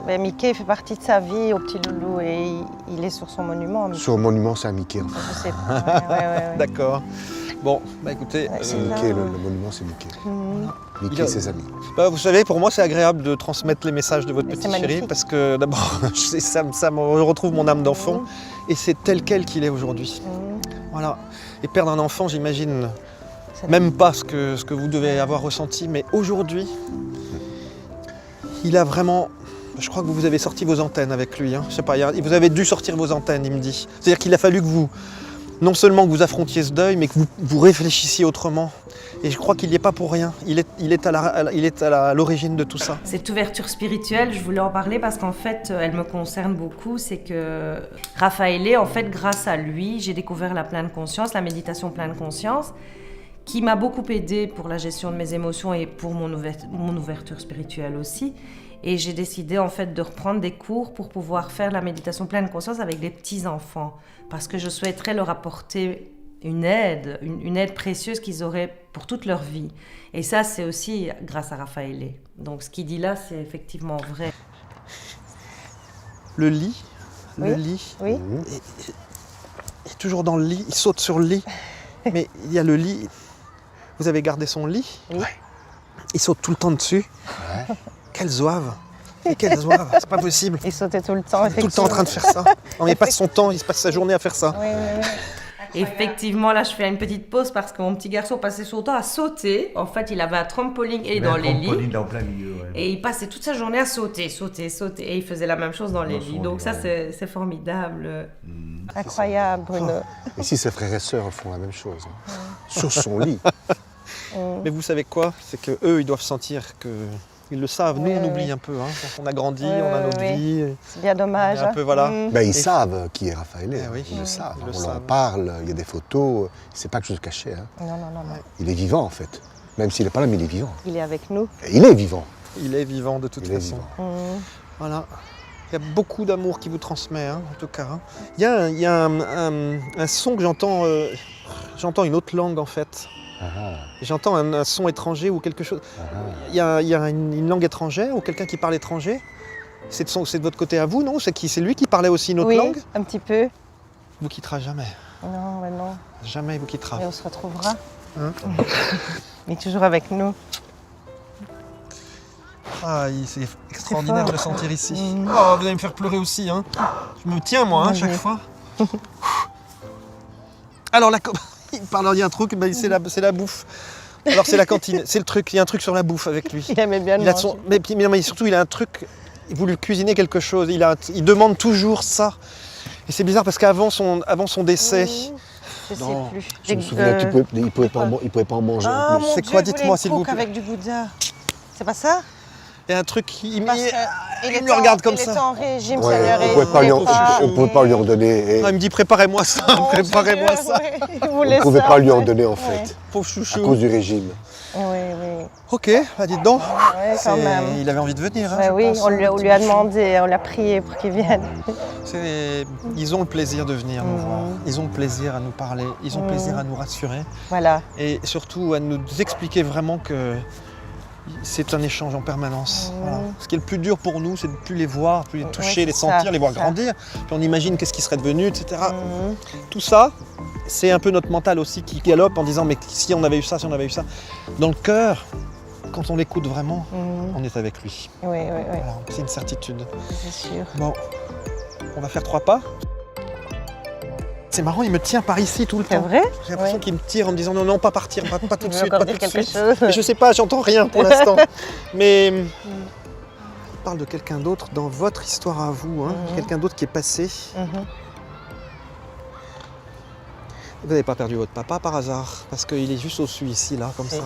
Oui, Mickey fait partie de sa vie au petit loulou et il est sur son monument. Mickey. Sur le monument, c'est un Mickey en fait. Je sais pas. Ouais. D'accord. Bon, écoutez... c'est Mickey, le monument c'est Mickey. Mickey et ses amis. Vous savez, pour moi c'est agréable de transmettre les messages de votre petit chéri parce que d'abord, ça me retrouve mon âme d'enfant et c'est tel quel qu'il est aujourd'hui. Voilà. Et perdre un enfant, j'imagine même pas ce que vous devez avoir ressenti, mais aujourd'hui, il a vraiment... Je crois que vous avez sorti vos antennes avec lui. Hein. Je sais pas, vous avez dû sortir vos antennes, il me dit. C'est-à-dire qu'il a fallu que vous... Non seulement que vous affrontiez ce deuil, mais que vous réfléchissiez autrement. Et je crois qu'il n'y est pas pour rien. Il est à l'origine de tout ça. Cette ouverture spirituelle, je voulais en parler parce qu'en fait, elle me concerne beaucoup. C'est que Raffaele, en fait, grâce à lui, j'ai découvert la pleine conscience, la méditation pleine conscience, qui m'a beaucoup aidée pour la gestion de mes émotions et pour mon ouverture spirituelle aussi. Et j'ai décidé en fait de reprendre des cours pour pouvoir faire la méditation pleine conscience avec des petits-enfants. Parce que je souhaiterais leur apporter une aide précieuse qu'ils auraient pour toute leur vie. Et ça, c'est aussi grâce à Raffaele. Donc ce qu'il dit là, c'est effectivement vrai. Le lit, oui. Il est toujours dans le lit, il saute sur le lit. Mais il y a le lit, vous avez gardé son lit, il saute tout le temps dessus. Quelle zouave! C'est pas possible. Il sautait tout le temps, tout le temps en train de faire ça. Non, mais il passe son temps, il se passe sa journée à faire ça. Oui. Effectivement, là, je fais une petite pause parce que mon petit garçon passait son temps à sauter. En fait, il avait un trampoline dans les lits. En plein milieu, Et il passait toute sa journée à sauter. Et il faisait la même chose dans les lits. Donc ça, c'est formidable. Incroyable, Bruno. Et si ses frères et sœurs font la même chose, hein, sur son lit. Mais vous savez quoi? C'est qu'eux, ils doivent sentir que... Ils le savent, nous on oublie un peu, hein. Quand on a grandi, on a notre vie. C'est bien dommage. Un peu, voilà. Ils savent qui est Raffaele, ils le savent. Ils le on savent. en parle, il y a des photos, c'est pas quelque chose de caché. Hein. Non. Il est vivant en fait, même s'il n'est pas là, mais il est vivant. Il est avec nous. Et il est vivant. Il est vivant de toute façon. Voilà. Il y a beaucoup d'amour qui vous transmet, hein, en tout cas. Hein. Il y a un son que j'entends, j'entends une autre langue en fait. J'entends un son étranger ou quelque chose. Il y a une langue étrangère ou quelqu'un qui parle étranger. C'est de votre côté à vous, non? C'est lui qui parlait aussi une autre langue? Oui, un petit peu. Vous quittera jamais. Non. Jamais il vous quittera. Et on se retrouvera. Hein? Il est toujours avec nous. C'est extraordinaire de le sentir ici. Oh, vous allez me faire pleurer aussi. Hein. Je me tiens moi, hein, chaque fois. Alors il y a un truc, c'est la bouffe. Alors c'est la cantine, c'est le truc, il y a un truc sur la bouffe avec lui. Il aimait bien le manger. Mais surtout il a un truc, vous lui cuisinez quelque chose, il demande toujours ça. Et c'est bizarre parce qu'avant son décès... Je sais plus. Je me souviens qu'il ne pouvait pas en manger en plus. C'est quoi, dites-moi s'il vous plaît. Avec du gouda. C'est pas ça? Il y a un truc, il me me regarde comme ça. Il était en régime, on ne pouvait pas lui en donner. Il me dit préparez-moi ça, préparez-moi ça. On ne pouvait pas lui en donner en fait, pauvre chouchou. à cause du régime. Oui. Ok, dites donc. Quand même. Il avait envie de venir. On lui a demandé, on l'a prié pour qu'il vienne. Ils ont le plaisir de venir nous voir. Ils ont le plaisir à nous parler. Ils ont le plaisir à nous rassurer. Voilà. Et surtout à nous expliquer vraiment que c'est un échange en permanence. Voilà. Ce qui est le plus dur pour nous, c'est de ne plus les voir, plus les toucher, les sentir, les voir grandir. Puis on imagine qu'est-ce qui serait devenu, etc. Tout ça, c'est un peu notre mental aussi qui galope en disant mais si on avait eu ça, si on avait eu ça. Dans le cœur, quand on l'écoute vraiment, on est avec lui. Oui. Voilà, c'est une certitude. C'est sûr. Bon, on va faire 3 pas. C'est marrant, il me tient par ici tout le temps. C'est vrai? J'ai l'impression qu'il me tire en me disant non, pas partir, pas tout de suite, encore pas dire tout de quelque suite. chose. Et je sais pas, j'entends rien pour l'instant. Mais on parle de quelqu'un d'autre dans votre histoire à vous, hein. Quelqu'un d'autre qui est passé. Vous n'avez pas perdu votre papa par hasard, parce qu'il est juste au-dessus isus, là, comme ça.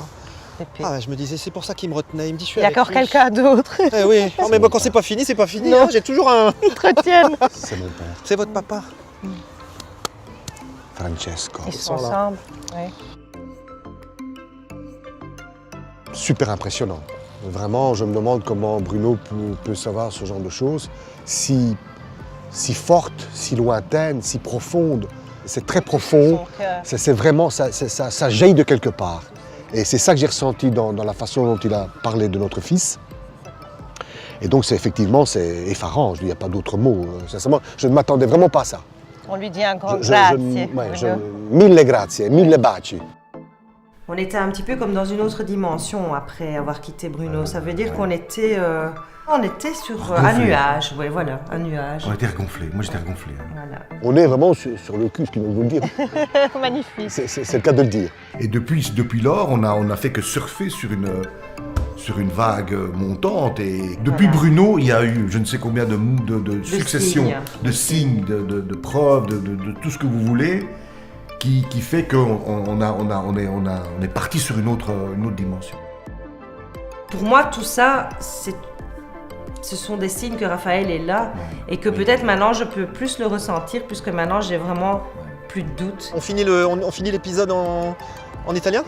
Ah, je me disais, c'est pour ça qu'il me retenait. Il me dit, je suis il y a avec encore lui. quelqu'un d'autre. Eh oui, non, mais bon, quand c'est pas fini, c'est pas fini. Non. Hein. J'ai toujours un. Ils te retiennent. C'est mon père, C'est votre papa. Francesco. Ils sont sont là. ensemble. Oui. Super impressionnant. Vraiment, je me demande comment Bruno peut savoir ce genre de choses. Si forte, si lointaine, si profonde. C'est très profond. Son cœur. C'est vraiment, ça jaillit de quelque part. Et c'est ça que j'ai ressenti dans la façon dont il a parlé de notre fils. Et donc, effectivement, c'est effarant. Il n'y a pas d'autre mot. Sincèrement, je ne m'attendais vraiment pas à ça. On lui dit un grand grazie. Mille grazie, mille baci. On était un petit peu comme dans une autre dimension après avoir quitté Bruno. Ça veut dire qu'on était, sur un nuage. Oui, voilà, un nuage. On était regonflés. Moi, j'étais regonflé. Voilà. On est vraiment sur le cul, ce qu'ils vont vous le dire. Magnifique. C'est le cas de le dire. Et depuis lors, on a fait que surfer sur une vague montante. Et depuis Bruno, il y a eu je ne sais combien de successions, de signes, de preuves, de tout ce que vous voulez, qui fait qu'on est parti sur une autre dimension. Pour moi, tout ça, ce sont des signes que Raphaël est là et que peut-être maintenant je peux plus le ressentir puisque maintenant j'ai vraiment plus de doute. On finit l'épisode en italien?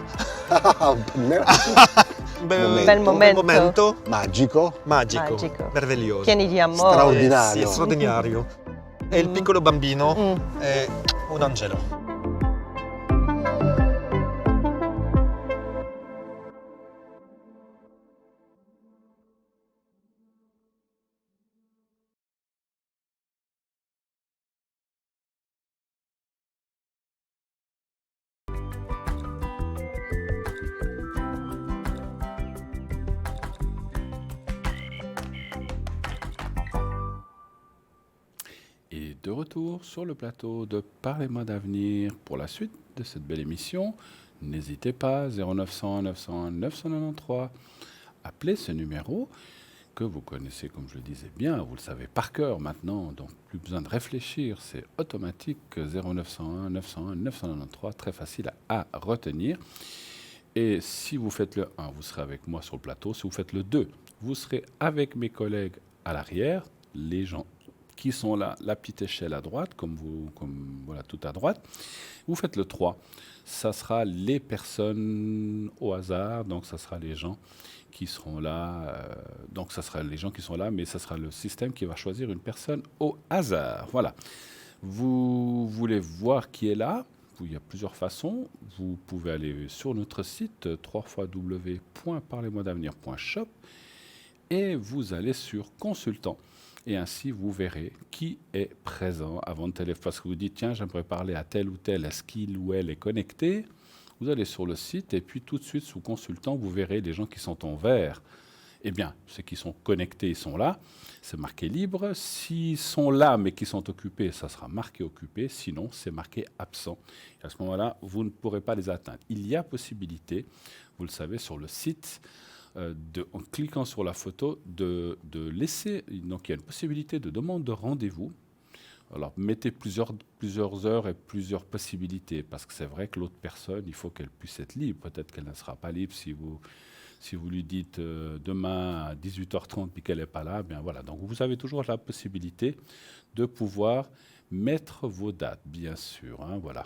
Bel momento. Magico. Magico. Meraviglioso. Pieni di amore. Straordinario. Sì, straordinario. E il piccolo bambino è un angelo. Et de retour sur le plateau de Parlez-moi d'avenir pour la suite de cette belle émission. N'hésitez pas, 0900 901 993, appelez ce numéro que vous connaissez, comme je le disais bien, vous le savez par cœur maintenant, donc plus besoin de réfléchir, c'est automatique, 0901 901 993, très facile à retenir. Et si vous faites le 1, vous serez avec moi sur le plateau. Si vous faites le 2, vous serez avec mes collègues à l'arrière, les gens qui sont là, la petite échelle à droite, comme voilà, tout à droite. Vous faites le 3, ça sera les personnes au hasard, donc ça sera les gens qui seront là, donc ça sera les gens qui sont là, mais ça sera le système qui va choisir une personne au hasard. Voilà. Vous voulez voir qui est là? Il y a plusieurs façons. Vous pouvez aller sur notre site www.parlezmoi-d'avenir.shop et vous allez sur consultant. Et ainsi, vous verrez qui est présent avant de téléphoner. Parce que vous dites, tiens, j'aimerais parler à tel ou tel, est-ce qu'il ou elle est connecté? Vous allez sur le site et puis tout de suite, sous consultant, vous verrez les gens qui sont en vert. Eh bien, ceux qui sont connectés, ils sont là. C'est marqué libre. S'ils sont là, mais qui sont occupés, ça sera marqué occupé. Sinon, c'est marqué absent. Et à ce moment-là, vous ne pourrez pas les atteindre. Il y a possibilité, vous le savez, sur le site, en cliquant sur la photo, de laisser. Donc, il y a une possibilité de demande de rendez-vous. Alors, mettez plusieurs heures et plusieurs possibilités, parce que c'est vrai que l'autre personne, il faut qu'elle puisse être libre. Peut-être qu'elle ne sera pas libre si vous lui dites demain à 18h30 puis qu'elle n'est pas là. Bien voilà. Donc, vous avez toujours la possibilité de pouvoir mettre vos dates, bien sûr. Hein, voilà.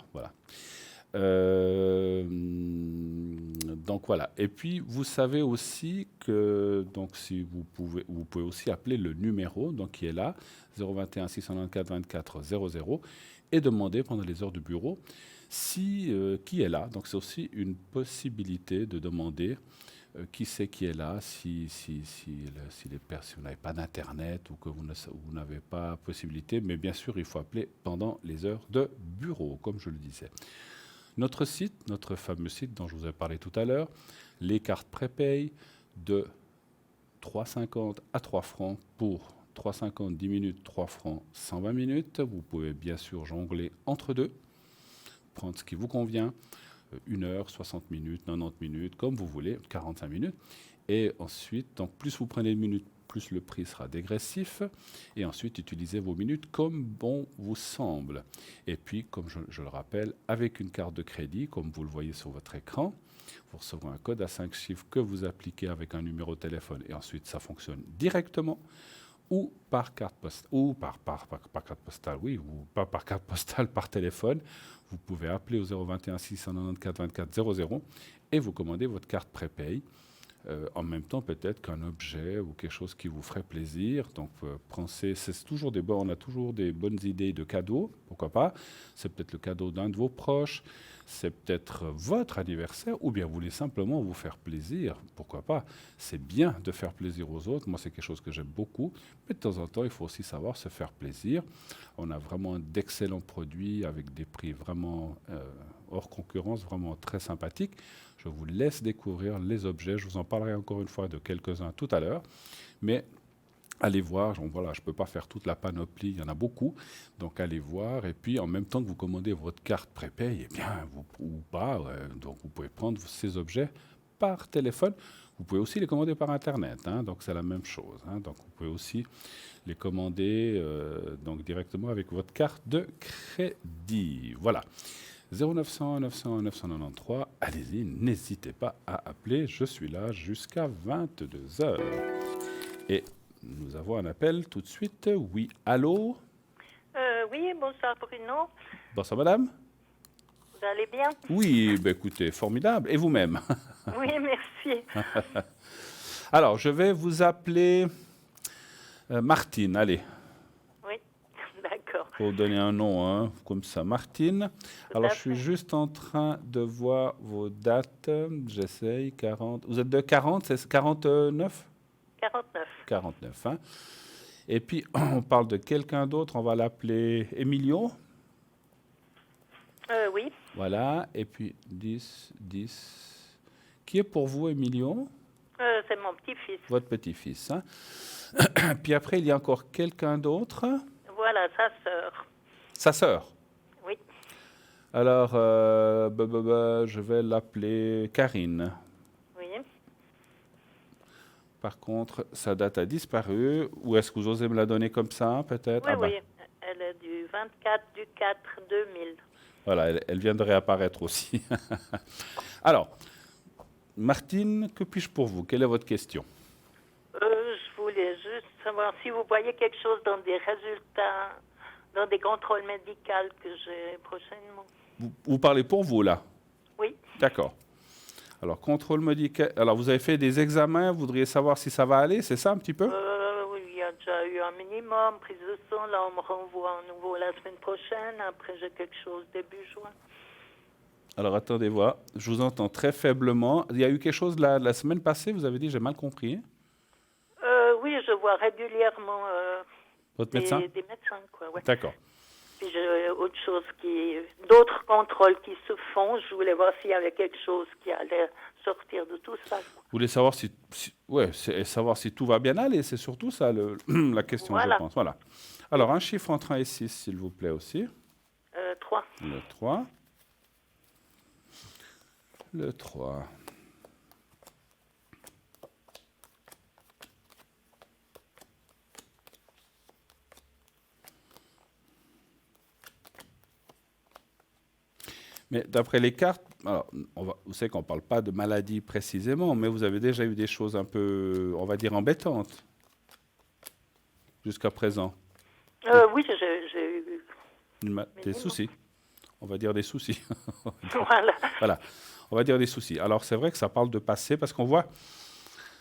Donc voilà. Et puis vous savez aussi que donc si vous pouvez aussi appeler le numéro donc qui est là 021 694 24 00 et demander pendant les heures de bureau qui est là. Donc c'est aussi une possibilité de demander qui c'est qui est là, si vous n'avez pas d'internet ou que vous n'avez pas possibilité, mais bien sûr il faut appeler pendant les heures de bureau, comme je le disais. Notre site, notre fameux site dont je vous ai parlé tout à l'heure, les cartes prépay de 3,50 à 3 francs pour 3,50 10 minutes, 3 francs 120 minutes. Vous pouvez bien sûr jongler entre deux, prendre ce qui vous convient, 1 heure, 60 minutes, 90 minutes, comme vous voulez, 45 minutes. Et ensuite, en plus vous prenez de minutes, plus le prix sera dégressif. Et ensuite, utilisez vos minutes comme bon vous semble. Et puis, comme je le rappelle, avec une carte de crédit, comme vous le voyez sur votre écran, vous recevrez un code à 5 chiffres que vous appliquez avec un numéro de téléphone. Et ensuite, ça fonctionne directement ou par carte postale, ou par carte postale, oui, ou pas par carte postale, par téléphone. Vous pouvez appeler au 021 694 24 00 et vous commandez votre carte prépay. En même temps, peut-être qu'un objet ou quelque chose qui vous ferait plaisir. Donc, pensez, c'est toujours on a toujours des bonnes idées de cadeaux, pourquoi pas. C'est peut-être le cadeau d'un de vos proches, c'est peut-être votre anniversaire, ou bien vous voulez simplement vous faire plaisir, pourquoi pas. C'est bien de faire plaisir aux autres, moi c'est quelque chose que j'aime beaucoup, mais de temps en temps, il faut aussi savoir se faire plaisir. On a vraiment d'excellents produits avec des prix vraiment hors concurrence, vraiment très sympathiques. Je vous laisse découvrir les objets. Je vous en parlerai encore une fois de quelques-uns tout à l'heure. Mais allez voir. Voilà, je ne peux pas faire toute la panoplie. Il y en a beaucoup. Donc, allez voir. Et puis, en même temps que vous commandez votre carte prépay, eh bien, ou pas, donc vous pouvez prendre ces objets par téléphone. Vous pouvez aussi les commander par Internet. Donc, c'est la même chose. Donc, vous pouvez aussi les commander donc, directement avec votre carte de crédit. Voilà. 0900 901 993, allez-y, n'hésitez pas à appeler, je suis là jusqu'à 22h. Et nous avons un appel tout de suite. Oui, allô? Oui, bonsoir Bruno. Bonsoir madame. Vous allez bien? Oui, écoutez, formidable. Et vous-même? Oui, merci. Alors, je vais vous appeler Martine, allez. D'accord. Pour donner un nom, comme ça, Martine. Alors, je suis juste en train de voir vos dates. J'essaye, 40. Vous êtes de 40, c'est 49? 49. 49, Et puis, on parle de quelqu'un d'autre, on va l'appeler Emilio. Oui. Voilà, et puis 10. Qui est pour vous, Emilio? C'est mon petit-fils. Votre petit-fils, Puis après, il y a encore quelqu'un d'autre. Voilà, sa sœur. Sa sœur? Oui. Alors, je vais l'appeler Karine. Oui. Par contre, sa date a disparu. Ou est-ce que vous osez me la donner comme ça, peut-être? Oui, oui. Elle est du 24 du 4 2000. Voilà, elle vient de réapparaître aussi. Alors, Martine, que puis-je pour vous? Quelle est votre question? Je voulais juste savoir si vous voyez quelque chose dans des résultats, dans des contrôles médicaux que j'ai prochainement. Vous parlez pour vous, là? Oui. D'accord. Alors, contrôle médical. Alors, vous avez fait des examens, vous voudriez savoir si ça va aller, c'est ça un petit peu? Oui, il y a déjà eu un minimum, prise de sang. Là, on me renvoie à nouveau la semaine prochaine. Après, j'ai quelque chose début juin. Alors, attendez voir. Je vous entends très faiblement. Il y a eu quelque chose la semaine passée, vous avez dit, j'ai mal compris. Oui, je vois régulièrement votre médecin? Des médecins, quoi. Ouais. D'accord. Puis j'ai d'autres contrôles qui se font. Je voulais voir s'il y avait quelque chose qui allait sortir de tout ça. Vous voulez savoir savoir si tout va bien aller, c'est surtout ça la question, voilà. Je pense. Voilà. Alors, un chiffre entre 1 et 6, s'il vous plaît aussi. 3. Le 3. Le 3. Mais d'après les cartes, alors, vous savez qu'on ne parle pas de maladie précisément, mais vous avez déjà eu des choses un peu, on va dire, embêtantes jusqu'à présent. Oui, j'ai eu des soucis. On va dire des soucis. Voilà. Voilà, on va dire des soucis. Alors, c'est vrai que ça parle de passé, parce qu'on voit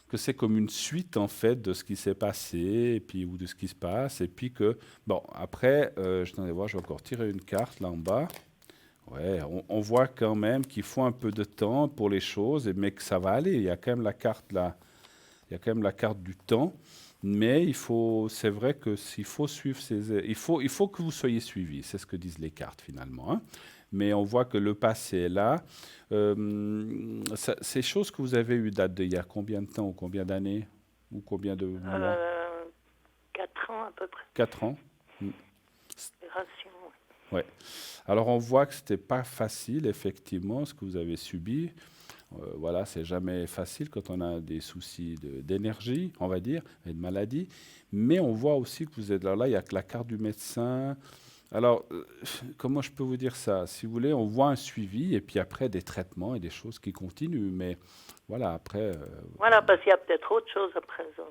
que c'est comme une suite, en fait, de ce qui s'est passé, et puis, ou de ce qui se passe, et puis que, bon, après, je vais encore tirer une carte, là en bas. Ouais, on voit quand même qu'il faut un peu de temps pour les choses, mais que ça va aller. Il y a quand même la carte là, il y a quand même la carte du temps, mais c'est vrai que s'il faut suivre il faut que vous soyez suivi. C'est ce que disent les cartes finalement, hein. Mais on voit que le passé est là. Ces choses que vous avez eues datent d'il y a combien de temps ou combien d'années ou combien de mois? 4 ans à peu près. 4 ans. Opération, Ouais. Alors on voit que c'était pas facile effectivement ce que vous avez subi. Voilà, c'est jamais facile quand on a des soucis d'énergie, on va dire, et de maladie. Mais on voit aussi que vous êtes là. Là, il y a que la carte du médecin. Alors, comment je peux vous dire ça? Si vous voulez, on voit un suivi et puis après des traitements et des choses qui continuent. Mais voilà, après. Voilà, parce qu'il y a peut-être autre chose à présent.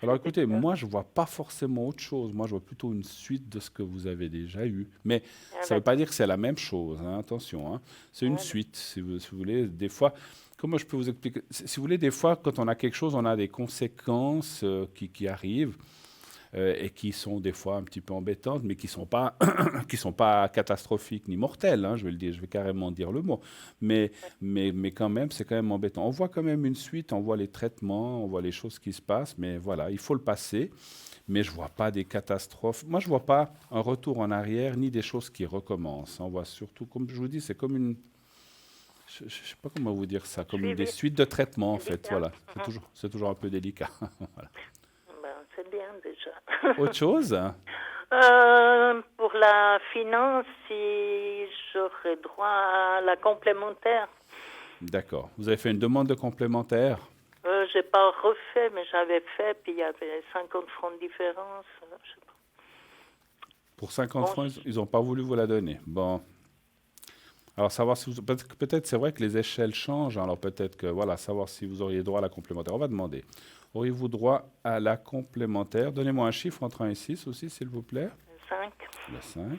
Alors écoutez, moi, je ne vois pas forcément autre chose. Moi, je vois plutôt une suite de ce que vous avez déjà eu. Mais ça ne veut pas dire que c'est la même chose, hein, attention. Hein. C'est une suite, si vous voulez. Des fois, comment je peux vous expliquer? Si vous voulez, des fois, quand on a quelque chose, on a des conséquences qui arrivent. Et qui sont des fois un petit peu embêtantes, mais qui ne sont pas catastrophiques ni mortelles, hein, je vais carrément dire le mot. Mais quand même, c'est quand même embêtant. On voit quand même une suite, on voit les traitements, on voit les choses qui se passent, mais voilà, il faut le passer. Mais je ne vois pas des catastrophes. Moi, je ne vois pas un retour en arrière, ni des choses qui recommencent. On voit surtout, comme je vous dis, c'est comme une... Je ne sais pas comment vous dire ça, comme des suites de traitements, en fait. Voilà. C'est toujours un peu délicat. Voilà. C'est bien déjà. Autre chose? Pour la finance, si j'aurais droit à la complémentaire. D'accord. Vous avez fait une demande de complémentaire? J'ai pas refait, mais j'avais fait, puis il y avait 50 francs de différence. Je sais pas. Pour 50 francs, ils n'ont pas voulu vous la donner. Bon. Alors, savoir si vous... Peut-être c'est vrai que les échelles changent, alors peut-être que, voilà, savoir si vous auriez droit à la complémentaire. On va demander. Auriez-vous droit à la complémentaire? Donnez-moi un chiffre entre 1 et 6 aussi, s'il vous plaît. Le 5. Le 5.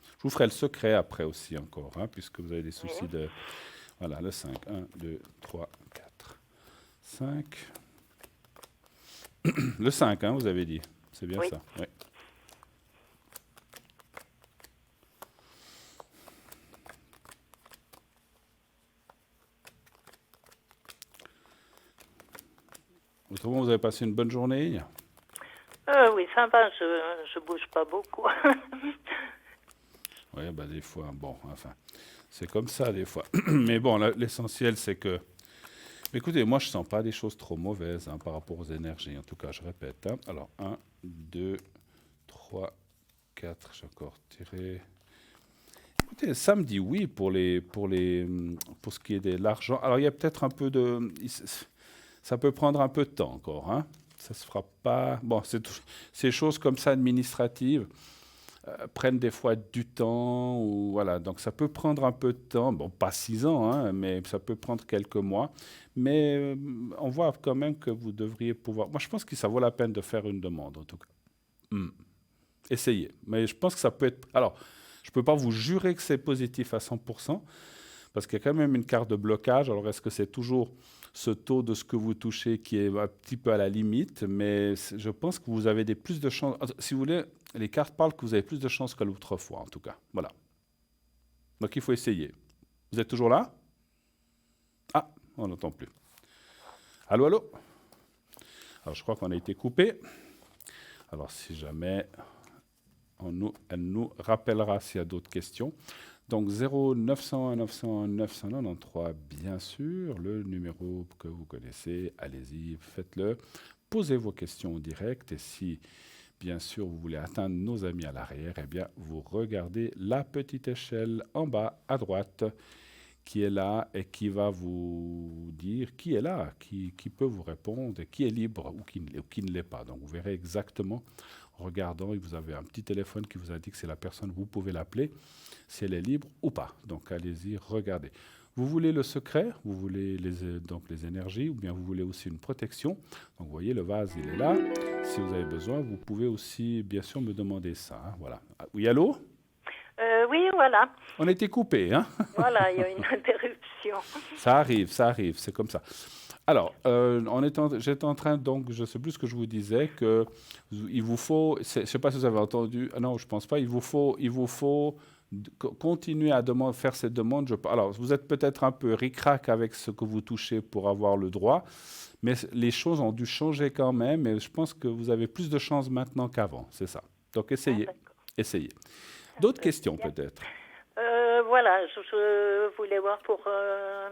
Je vous ferai le secret après aussi encore, hein, puisque vous avez des soucis de... Voilà, le 5. 1, 2, 3, 4, 5. Le 5, hein, vous avez dit. C'est bien ça. Oui. Autrement, vous avez passé une bonne journée? Oui, ça va, je bouge pas beaucoup. Oui, bah des fois, bon, enfin, c'est comme ça des fois. Mais bon, l'essentiel, c'est que... Écoutez, moi, je ne sens pas des choses trop mauvaises hein, par rapport aux énergies. En tout cas, je répète. Hein. Alors, 1, 2, 3, 4, j'ai encore tiré... Écoutez, ça me dit oui pour ce qui est de l'argent. Alors, il y a peut-être un peu de... Ça peut prendre un peu de temps encore. Hein. Ça se fera pas... Bon, ces choses comme ça administratives prennent des fois du temps. Ou, voilà. Donc, ça peut prendre un peu de temps. Bon, pas 6 ans, hein, mais ça peut prendre quelques mois. Mais on voit quand même que vous devriez pouvoir... Moi, je pense que ça vaut la peine de faire une demande, en tout cas. Essayez. Mais je pense que ça peut être... Alors, je ne peux pas vous jurer que c'est positif à 100%, parce qu'il y a quand même une carte de blocage. Alors, est-ce que c'est toujours ce taux de ce que vous touchez qui est un petit peu à la limite? Mais je pense que vous avez plus de chances. Si vous voulez, les cartes parlent que vous avez plus de chances que l'autre fois, en tout cas. Voilà. Donc, il faut essayer. Vous êtes toujours là? Ah, on n'entend plus. Allô, allô? Alors, je crois qu'on a été coupé. Alors, si jamais... elle nous rappellera s'il y a d'autres questions. Donc 0 901 901 993, bien sûr, le numéro que vous connaissez, allez-y, faites-le. Posez vos questions en direct et si, bien sûr, vous voulez atteindre nos amis à l'arrière, eh bien, vous regardez la petite échelle en bas à droite qui est là et qui va vous dire qui est là, qui peut vous répondre, et qui est libre ou qui ne l'est pas. Donc vous verrez exactement en regardant, vous avez un petit téléphone qui vous indique que c'est la personne, vous pouvez l'appeler, si elle est libre ou pas. Donc allez-y, regardez. Vous voulez le secret, vous voulez donc les énergies, ou bien vous voulez aussi une protection. Donc vous voyez, le vase, il est là. Si vous avez besoin, vous pouvez aussi, bien sûr, me demander ça. Hein, voilà. Oui, allô? Oui, voilà. On a été coupé, hein? Voilà, il y a une interruption. Ça arrive, c'est comme ça. Alors, j'étais en train, donc, je ne sais plus ce que je vous disais, qu'il vous faut, je ne sais pas si vous avez entendu, non, je ne pense pas, il vous faut continuez à faire cette demande. Alors, vous êtes peut-être un peu ric-rac avec ce que vous touchez pour avoir le droit, mais les choses ont dû changer quand même, et je pense que vous avez plus de chances maintenant qu'avant, c'est ça. Donc, essayez. Essayez. D'autres questions, peut-être? Voilà, je voulais voir pour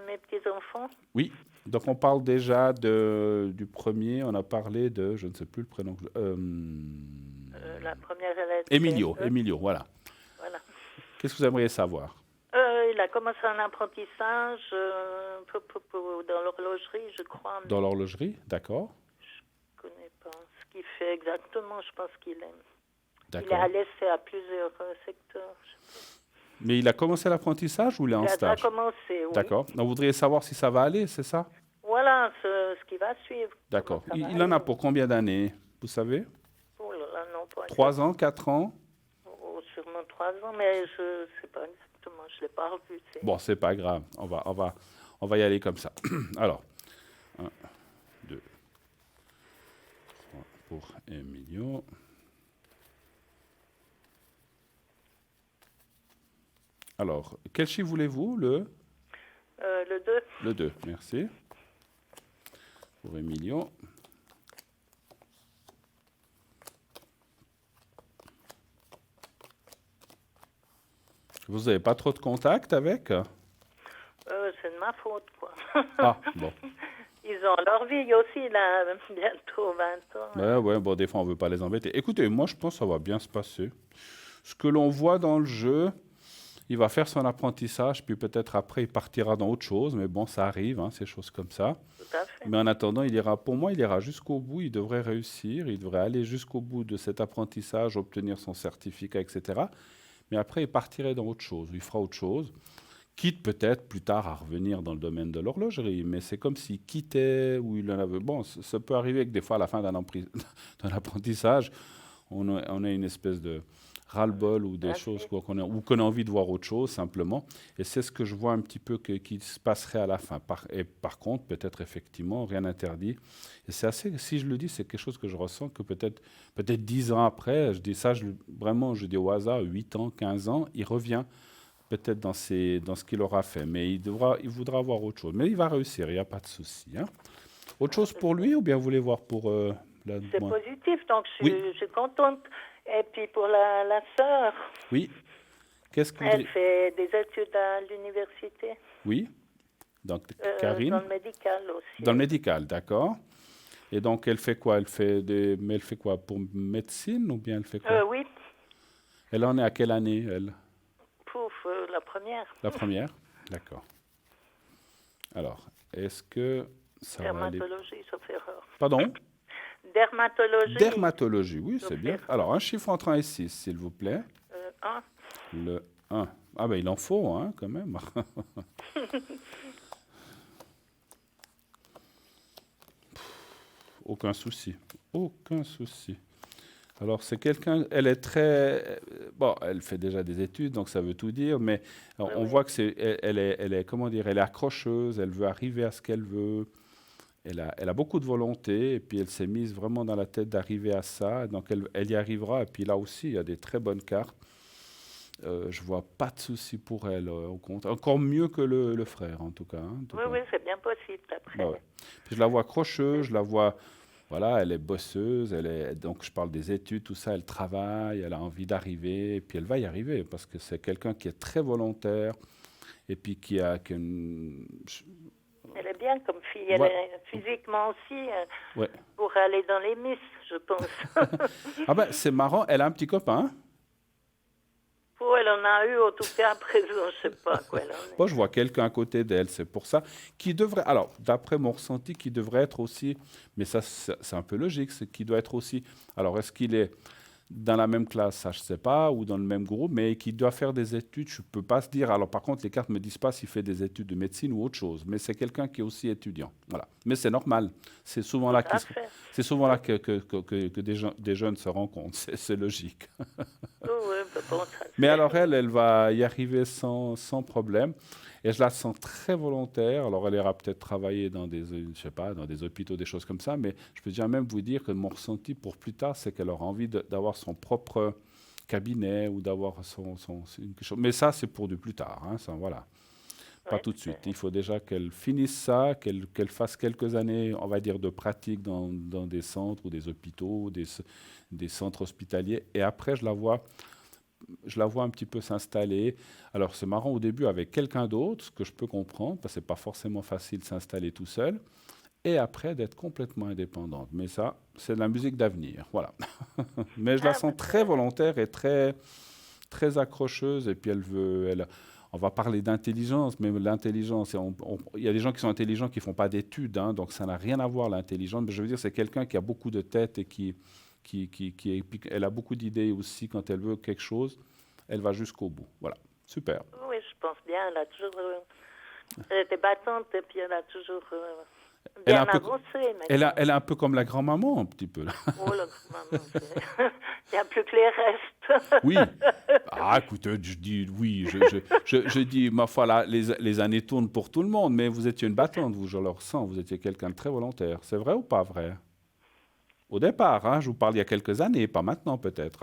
mes petits-enfants. Oui, donc on parle déjà du premier, on a parlé de, je ne sais plus le prénom. La première, elle est... Emilio, voilà. Qu'est-ce que vous aimeriez savoir? Il a commencé un apprentissage dans l'horlogerie, je crois. Dans l'horlogerie, d'accord. Je ne connais pas ce qu'il fait exactement, je pense qu'il aime. D'accord. Il est à l'essai à plusieurs secteurs. Mais il a commencé l'apprentissage ou il est en stage? Il a commencé, oui. D'accord. Donc, vous voudriez savoir si ça va aller, c'est ça? Voilà ce qui va suivre. D'accord. Il en a pour combien d'années, vous savez? Oh là là, non, pas 3 ans, 4 ans? Oh, sûrement 3 ans, mais je ne sais pas exactement, je ne l'ai pas revu. Bon, c'est pas grave, on va y aller comme ça. Alors, 1, 2, 3 pour Emilio. Alors, quel chiffre voulez-vous? Le 2. Le 2, merci. Pour Emilio. Vous n'avez pas trop de contact avec? C'est de ma faute, quoi. Ah, bon. Ils ont leur vie aussi, là, bientôt 20 ans. Ouais, bon, des fois, on ne veut pas les embêter. Écoutez, moi, je pense que ça va bien se passer. Ce que l'on voit dans le jeu, il va faire son apprentissage, puis peut-être après, il partira dans autre chose. Mais bon, ça arrive, hein, ces choses comme ça. Tout à fait. Mais en attendant, pour moi, il ira jusqu'au bout. Il devrait réussir. Il devrait aller jusqu'au bout de cet apprentissage, obtenir son certificat, etc. Mais après, il partirait dans autre chose. Il fera autre chose. Quitte peut-être plus tard à revenir dans le domaine de l'horlogerie. Mais c'est comme s'il quittait ou il en avait... Bon, ça peut arriver que des fois, à la fin d'un apprentissage, on a une espèce de ras-le-bol ou des choses ou qu'on a envie de voir autre chose simplement. Et c'est ce que je vois un petit peu qui se passerait à la fin. Par contre, peut-être effectivement, rien n'interdit. Et c'est assez, si je le dis, c'est quelque chose que je ressens que peut-être 10 ans après, je dis ça, vraiment, je dis au hasard, 8 ans, 15 ans, il revient peut-être dans ce qu'il aura fait. Mais il voudra voir autre chose. Mais il va réussir, il n'y a pas de souci. Hein. Autre chose pour lui ou bien vous voulez voir pour... c'est positif, donc je suis contente. Et puis pour la sœur, oui. Elle fait des études à l'université. Oui. Donc, Karine. Dans le médical aussi. Dans le médical, d'accord. Et donc, elle fait quoi? Mais elle fait quoi? Pour médecine ou bien elle fait quoi? Oui. Elle en est à quelle année, elle? La première. La première? D'accord. Alors, est-ce que ça va aller... Dermatologie, sauf erreur. Pardon? Dermatologie. Dermatologie, oui, c'est bien. Alors, un chiffre entre 1 et 6, s'il vous plaît. 1. Le 1. Ah ben, il en faut, hein, quand même. Aucun souci. Aucun souci. Alors, c'est quelqu'un... Elle est très... Bon, elle fait déjà des études, donc ça veut tout dire, mais on voit que elle est, comment dire, elle est accrocheuse, elle veut arriver à ce qu'elle veut. Elle a beaucoup de volonté, et puis elle s'est mise vraiment dans la tête d'arriver à ça. Donc, elle y arrivera. Et puis là aussi, il y a des très bonnes cartes. Je vois pas de souci pour elle, au contraire. Encore mieux que le frère, en tout cas. Hein, oui, c'est bien possible, après. Ouais. Puis je la vois accrocheuse, je la vois... Voilà, elle est bosseuse, donc je parle des études, tout ça, elle travaille, elle a envie d'arriver, et puis elle va y arriver, parce que c'est quelqu'un qui est très volontaire, et puis qui a... Elle est bien comme fille, elle est physiquement aussi, pour aller dans les Miss, je pense. Ah ben, c'est marrant, elle a un petit copain. Elle en a eu, en tout cas, à présent, je ne sais pas quoi elle en est. Moi, je vois quelqu'un à côté d'elle, c'est pour ça, qui devrait, alors, d'après mon ressenti, qui devrait être aussi, mais ça, c'est un peu logique, c'est qui doit être aussi, alors, est-ce qu'il est dans la même classe, ça, je ne sais pas, ou dans le même groupe, mais qui doit faire des études, je ne peux pas se dire, alors, par contre, les cartes ne me disent pas s'il fait des études de médecine ou autre chose, mais c'est quelqu'un qui est aussi étudiant, voilà. Mais c'est normal, c'est souvent là que des jeunes se rencontrent, c'est logique. Mais alors elle va y arriver sans problème. Et je la sens très volontaire. Alors elle ira peut-être travailler dans dans des hôpitaux, des choses comme ça. Mais je peux déjà même vous dire que mon ressenti pour plus tard, c'est qu'elle aura envie d'avoir son propre cabinet ou d'avoir quelque chose. Mais ça, c'est pour du plus tard. Hein, ça, voilà. Pas tout de suite. Il faut déjà qu'elle finisse ça, qu'elle fasse quelques années, on va dire, de pratique dans des centres ou des hôpitaux, des centres hospitaliers. Et après, je la vois un petit peu s'installer. Alors, c'est marrant au début avec quelqu'un d'autre, ce que je peux comprendre, parce que ce n'est pas forcément facile de s'installer tout seul. Et après, d'être complètement indépendante. Mais ça, c'est de la musique d'avenir. Voilà. Mais je la sens très volontaire et très, très accrocheuse. Et puis, on va parler d'intelligence, mais l'intelligence, il y a des gens qui sont intelligents qui ne font pas d'études, hein, donc ça n'a rien à voir l'intelligence. Mais je veux dire, c'est quelqu'un qui a beaucoup de tête et elle a beaucoup d'idées aussi. Quand elle veut quelque chose, elle va jusqu'au bout. Voilà, super. Oui, je pense bien. Elle a toujours été battante et puis elle a toujours bien avancé. Elle est un peu comme la grand-maman, un petit peu. Là. Oh, la grand-maman, il n'y a plus que les restes. Oui. Ah, écoutez, je dis oui. Je dis, ma foi, là, les années tournent pour tout le monde, mais vous étiez une battante, vous, je le ressens. Vous étiez quelqu'un de très volontaire. C'est vrai ou pas vrai? Au départ, hein, je vous parle il y a quelques années, pas maintenant peut-être.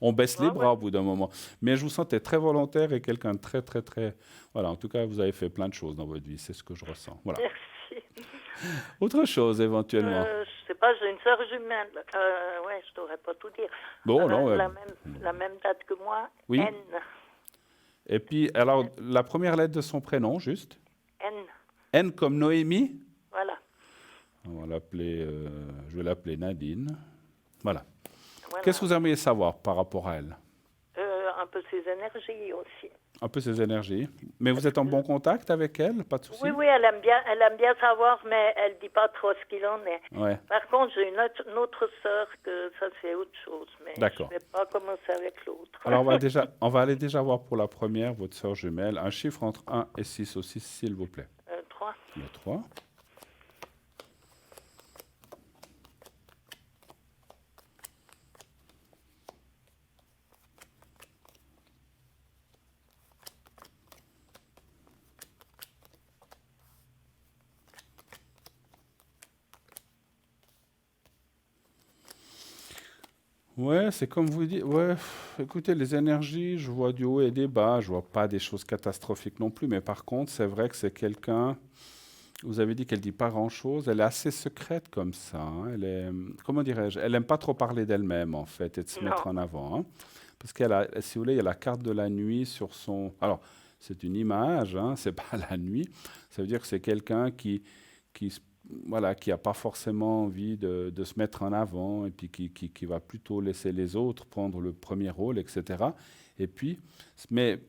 On baisse les bras au bout d'un moment. Mais je vous sentais très volontaire et quelqu'un de très, très, très... Voilà, en tout cas, vous avez fait plein de choses dans votre vie. C'est ce que je ressens. Voilà. Merci. Autre chose, éventuellement. Je ne sais pas, j'ai une sœur jumelle. Ouais, je ne saurais pas tout dire. Bon, non. La même date que moi, oui. N. Et puis, alors, la première lettre de son prénom, juste? N. N comme Noémie? Voilà. On va l'appeler, je vais l'appeler Nadine. Voilà. Qu'est-ce que vous aimeriez savoir par rapport à elle? Un peu ses énergies aussi. Un peu ses énergies. Mais vous êtes en bon contact avec elle? Pas de souci? Oui, elle aime bien savoir, mais elle ne dit pas trop ce qu'il en est. Ouais. Par contre, j'ai une autre sœur que ça, c'est autre chose. Mais d'accord. Je ne vais pas commencer avec l'autre. Alors, on va aller déjà voir pour la première, votre sœur jumelle, un chiffre entre 1 et 6 aussi, s'il vous plaît. 3. Le 3. Ouais, c'est comme vous dites. Ouais, écoutez, les énergies, je vois du haut et des bas. Je vois pas des choses catastrophiques non plus. Mais par contre, c'est vrai que c'est quelqu'un. Vous avez dit qu'elle dit pas grand-chose. Elle est assez secrète comme ça. Hein. Elle est, comment dirais-je? Elle aime pas trop parler d'elle-même en fait et de se mettre en avant. Hein. Parce qu'elle a, si vous voulez, il y a la carte de la nuit sur son. Alors, c'est une image. Hein, c'est pas la nuit. Ça veut dire que c'est quelqu'un qui voilà, qui n'a pas forcément envie de se mettre en avant et puis qui va plutôt laisser les autres prendre le premier rôle, etc. Et puis, mais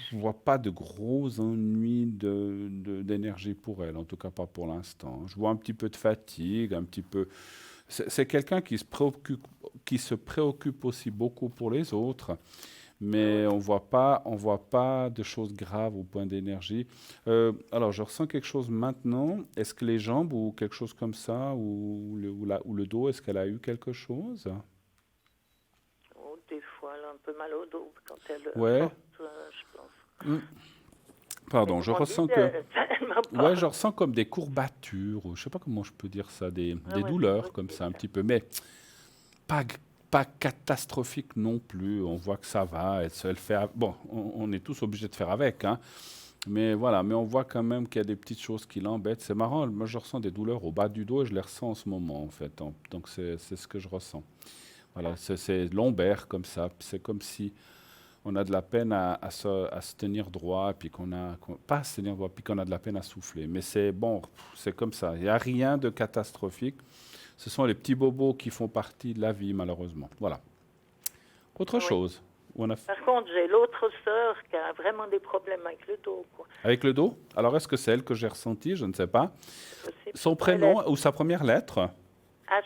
je ne vois pas de gros ennuis d'énergie pour elle, en tout cas pas pour l'instant. Je vois un petit peu de fatigue, un petit peu... C'est quelqu'un qui se préoccupe aussi beaucoup pour les autres. Mais on voit pas de choses graves au point d'énergie. Alors, je ressens quelque chose maintenant. Est-ce que les jambes ou quelque chose comme ça, ou le dos, est-ce qu'elle a eu quelque chose? Oh, des fois, elle a un peu mal au dos quand elle porte, je pense. Pardon, je ressens je ressens comme des courbatures, ou je sais pas comment je peux dire ça, des douleurs comme ça un petit peu, mais pas catastrophique non plus. On voit que ça va. Elle fait. Bon, on est tous obligés de faire avec, hein. Mais voilà. Mais on voit quand même qu'il y a des petites choses qui l'embêtent. C'est marrant. Moi, je ressens des douleurs au bas du dos et je les ressens en ce moment, en fait. Donc c'est ce que je ressens. Voilà. C'est lombaire comme ça. C'est comme si on a de la peine à se tenir droit, puis pas à se tenir droit, puis qu'on a de la peine à souffler. Mais c'est bon. C'est comme ça. Il n'y a rien de catastrophique. Ce sont les petits bobos qui font partie de la vie, malheureusement. Voilà. Autre chose. Par contre, j'ai l'autre sœur qui a vraiment des problèmes avec le dos. Quoi. Avec le dos? Alors, est-ce que c'est elle que j'ai ressentie? Je ne sais pas. Son prénom ou sa première lettre? H.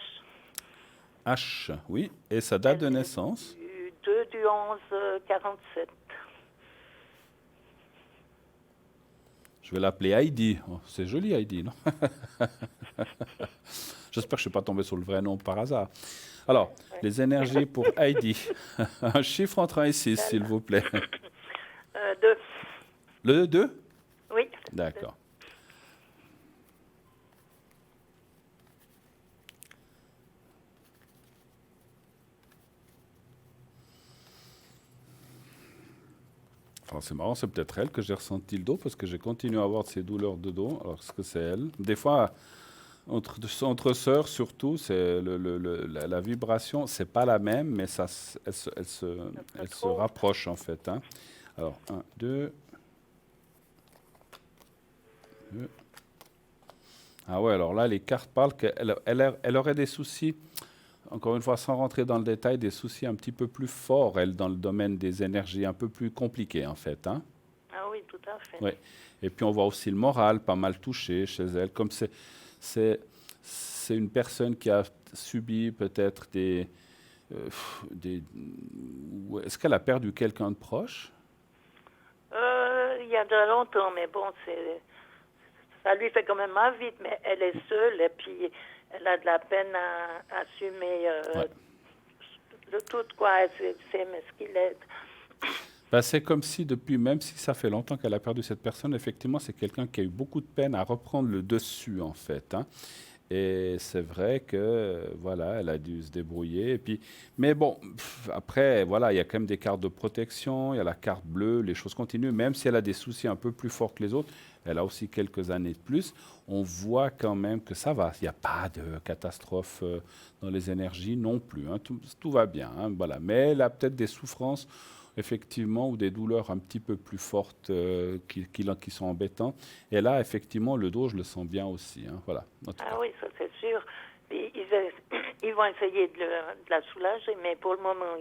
H, oui. Et sa date de naissance? 2 du 11 47. Je vais l'appeler Heidi. Oh, c'est joli, Heidi, non? J'espère que je ne suis pas tombé sur le vrai nom par hasard. Alors, les énergies pour Heidi. Un chiffre entre 1 et 6, s'il vous plaît. 2. Le 2? Oui. D'accord. Enfin, c'est marrant, c'est peut-être elle que j'ai ressenti le dos parce que j'ai continué à avoir ces douleurs de dos. Alors, est-ce que c'est elle? Des fois, entre sœurs, surtout, c'est la vibration, c'est pas la même, mais elle se rapproche en fait. Hein. Alors, 1, 2. Ah ouais, alors là, les cartes parlent qu'elle aurait des soucis, encore une fois, sans rentrer dans le détail, des soucis un petit peu plus forts, elle, dans le domaine des énergies, un peu plus compliqués en fait. Hein. Ah oui, tout à fait. Ouais. Et puis on voit aussi le moral pas mal touché chez elle, comme c'est une personne qui a subi peut-être est-ce qu'elle a perdu quelqu'un de proche? Il y a de longtemps, mais bon, ça lui fait quand même mal vite, mais elle est seule et puis elle a de la peine à assumer le tout, quoi. C'est mesquinette. Ben, c'est comme si depuis, même si ça fait longtemps qu'elle a perdu cette personne, effectivement, c'est quelqu'un qui a eu beaucoup de peine à reprendre le dessus, en fait. Hein. Et c'est vrai que, voilà, elle a dû se débrouiller. Et puis, mais bon, après, voilà, il y a quand même des cartes de protection, il y a la carte bleue, les choses continuent. Même si elle a des soucis un peu plus forts que les autres, elle a aussi quelques années de plus. On voit quand même que ça va. Il n'y a pas de catastrophe dans les énergies non plus. Hein. Tout va bien. Hein, voilà. Mais elle a peut-être des souffrances effectivement, ou des douleurs un petit peu plus fortes qui sont embêtantes. Et là, effectivement, le dos, je le sens bien aussi. Hein, voilà, ah oui, ça c'est sûr. Ils vont essayer de la soulager, mais pour le moment,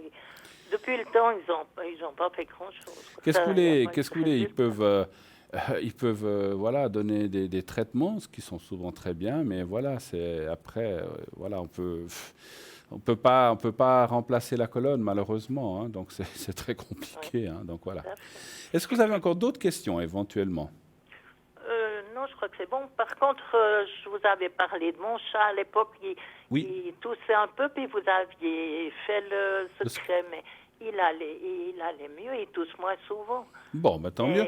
depuis le temps, ils ont pas fait grand-chose. Qu'est-ce que vous voulez? Ils peuvent voilà, donner des traitements, ce qui sont souvent très bien, mais voilà, c'est après, voilà, on peut pas remplacer la colonne, malheureusement, hein, donc c'est très compliqué. Hein, donc voilà. Est-ce que vous avez encore d'autres questions, éventuellement? Non, je crois que c'est bon. Par contre, je vous avais parlé de mon chat à l'époque. Il toussait un peu, puis vous aviez fait le secret, mais il allait mieux, il tousse moins souvent. Bon, bah, tant mieux.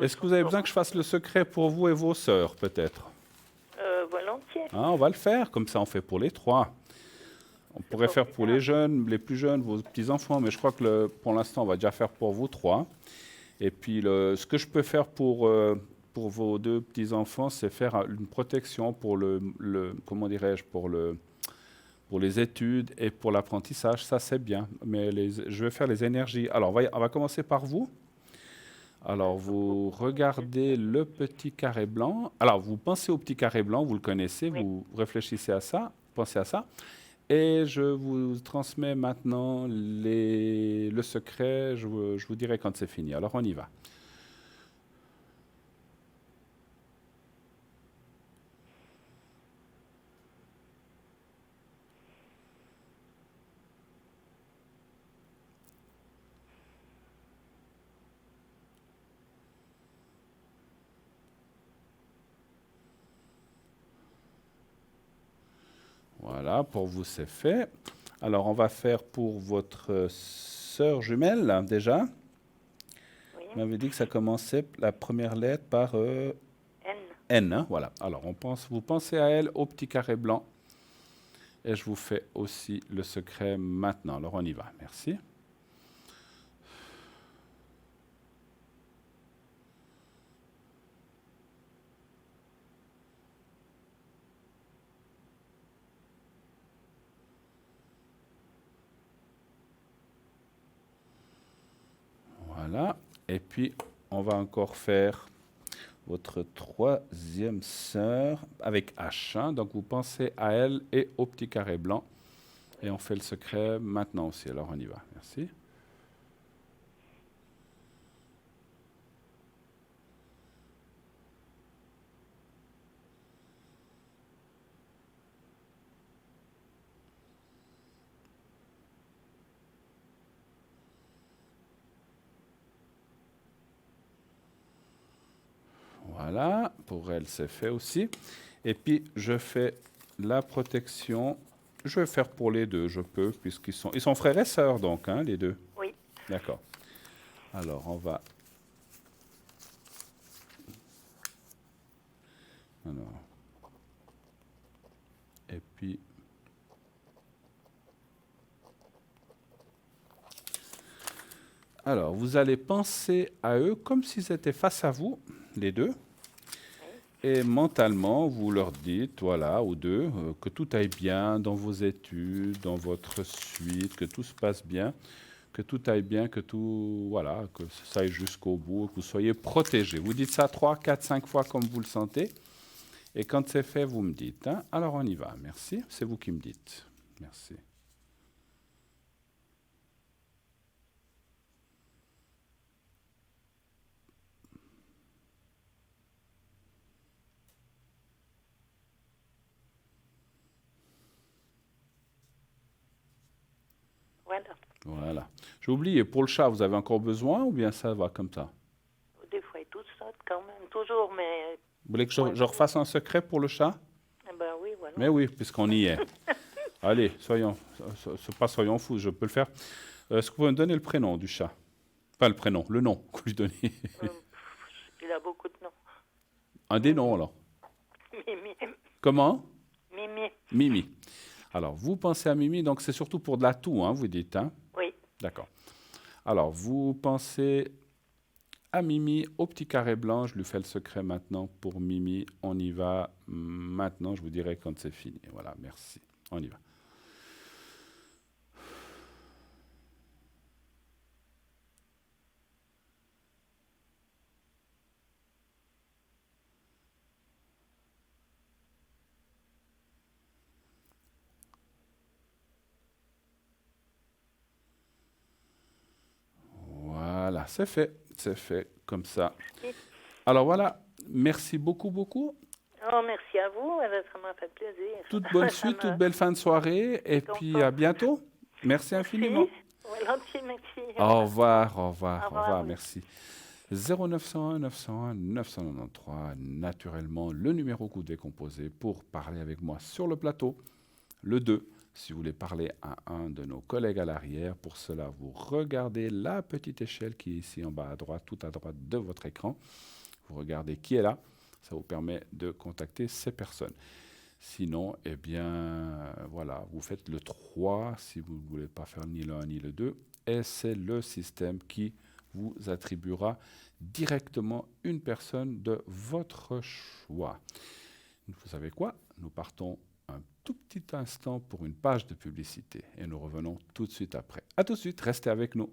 Est-ce que vous avez besoin que je fasse le secret pour vous et vos sœurs, peut-être? Volontiers. Ah, on va le faire, comme ça on fait pour les 3. On pourrait faire pour les jeunes, les plus jeunes, vos petits-enfants, mais je crois que pour l'instant, on va déjà faire pour vous 3. Et puis, ce que je peux faire pour vos 2 petits-enfants, c'est faire une protection pour comment dirais-je, pour les études et pour l'apprentissage. Ça, c'est bien. Mais je vais faire les énergies. Alors, on va commencer par vous. Alors, vous regardez le petit carré blanc. Alors, vous pensez au petit carré blanc, vous le connaissez, vous réfléchissez à ça, pensez à ça. Et je vous transmets maintenant le secret. Je vous dirai quand c'est fini. Alors, on y va. Voilà, pour vous, c'est fait. Alors, on va faire pour votre sœur jumelle, déjà. Oui. Vous m'avez dit que ça commençait, la première lettre, par N. N, hein, voilà. Alors, vous pensez à elle, au petit carré blanc. Et je vous fais aussi le secret maintenant. Alors, on y va. Merci. Voilà. Et puis, on va encore faire votre 3e sœur avec H. Hein. Donc, vous pensez à elle et au petit carré blanc. Et on fait le secret maintenant aussi. Alors, on y va. Merci. Voilà, pour elle, c'est fait aussi. Et puis, je fais la protection. Je vais faire pour les 2, je peux, puisqu'ils sont frères et sœurs, donc, hein, les 2. Oui. D'accord. Alors, on va... Alors... Et puis... Alors, vous allez penser à eux comme s'ils étaient face à vous, les deux. Et mentalement, vous leur dites, voilà, aux deux, que tout aille bien dans vos études, dans votre suite, que tout se passe bien, que tout aille bien, que tout, voilà, que ça aille jusqu'au bout, que vous soyez protégés. Vous dites ça 3, 4, 5 fois comme vous le sentez. Et quand c'est fait, vous me dites. Hein? Alors, on y va. Merci. C'est vous qui me dites. Merci. Voilà. J'ai oublié, pour le chat, vous avez encore besoin ou bien ça va comme ça? Des fois, il tout ça quand même, toujours, mais... Vous voulez que je refasse un secret pour le chat? Eh ben oui, voilà. Mais oui, puisqu'on y est. Allez, soyons fous, je peux le faire. Est-ce que vous pouvez me donner le prénom du chat? Pas le prénom, le nom que vous lui donnez. Il a beaucoup de noms. Un des noms, alors. Mimi. Comment? Mimi. Mimi. Alors, vous pensez à Mimi, donc c'est surtout pour de la toux, hein, vous dites, hein? Oui. D'accord. Alors, vous pensez à Mimi, au petit carré blanc. Je lui fais le secret maintenant pour Mimi. On y va maintenant. Je vous dirai quand c'est fini. Voilà, merci. On y va. Voilà, c'est fait comme ça. Alors voilà, merci beaucoup. Oh, merci à vous, ça m'a fait plaisir. Toute bonne suite, toute belle fin de soirée, et puis à bibientôt. Merci infiniment. Merci. Au revoir, merci. 0901 901 993, naturellement, le numéro que vous devez composer pour parler avec moi sur le plateau. Le 2, si vous voulez parler à un de nos collègues à l'arrière. Pour cela, vous regardez la petite échelle qui est ici en bas à droite, tout à droite de votre écran. Vous regardez qui est là. Ça vous permet de contacter ces personnes. Sinon, eh bien, voilà, vous faites le 3 si vous ne voulez pas faire ni le 1 ni le 2. Et c'est le système qui vous attribuera directement une personne de votre choix. Vous savez quoi? Nous partons un tout petit instant pour une page de publicité et nous revenons tout de suite après. À tout de suite, restez avec nous.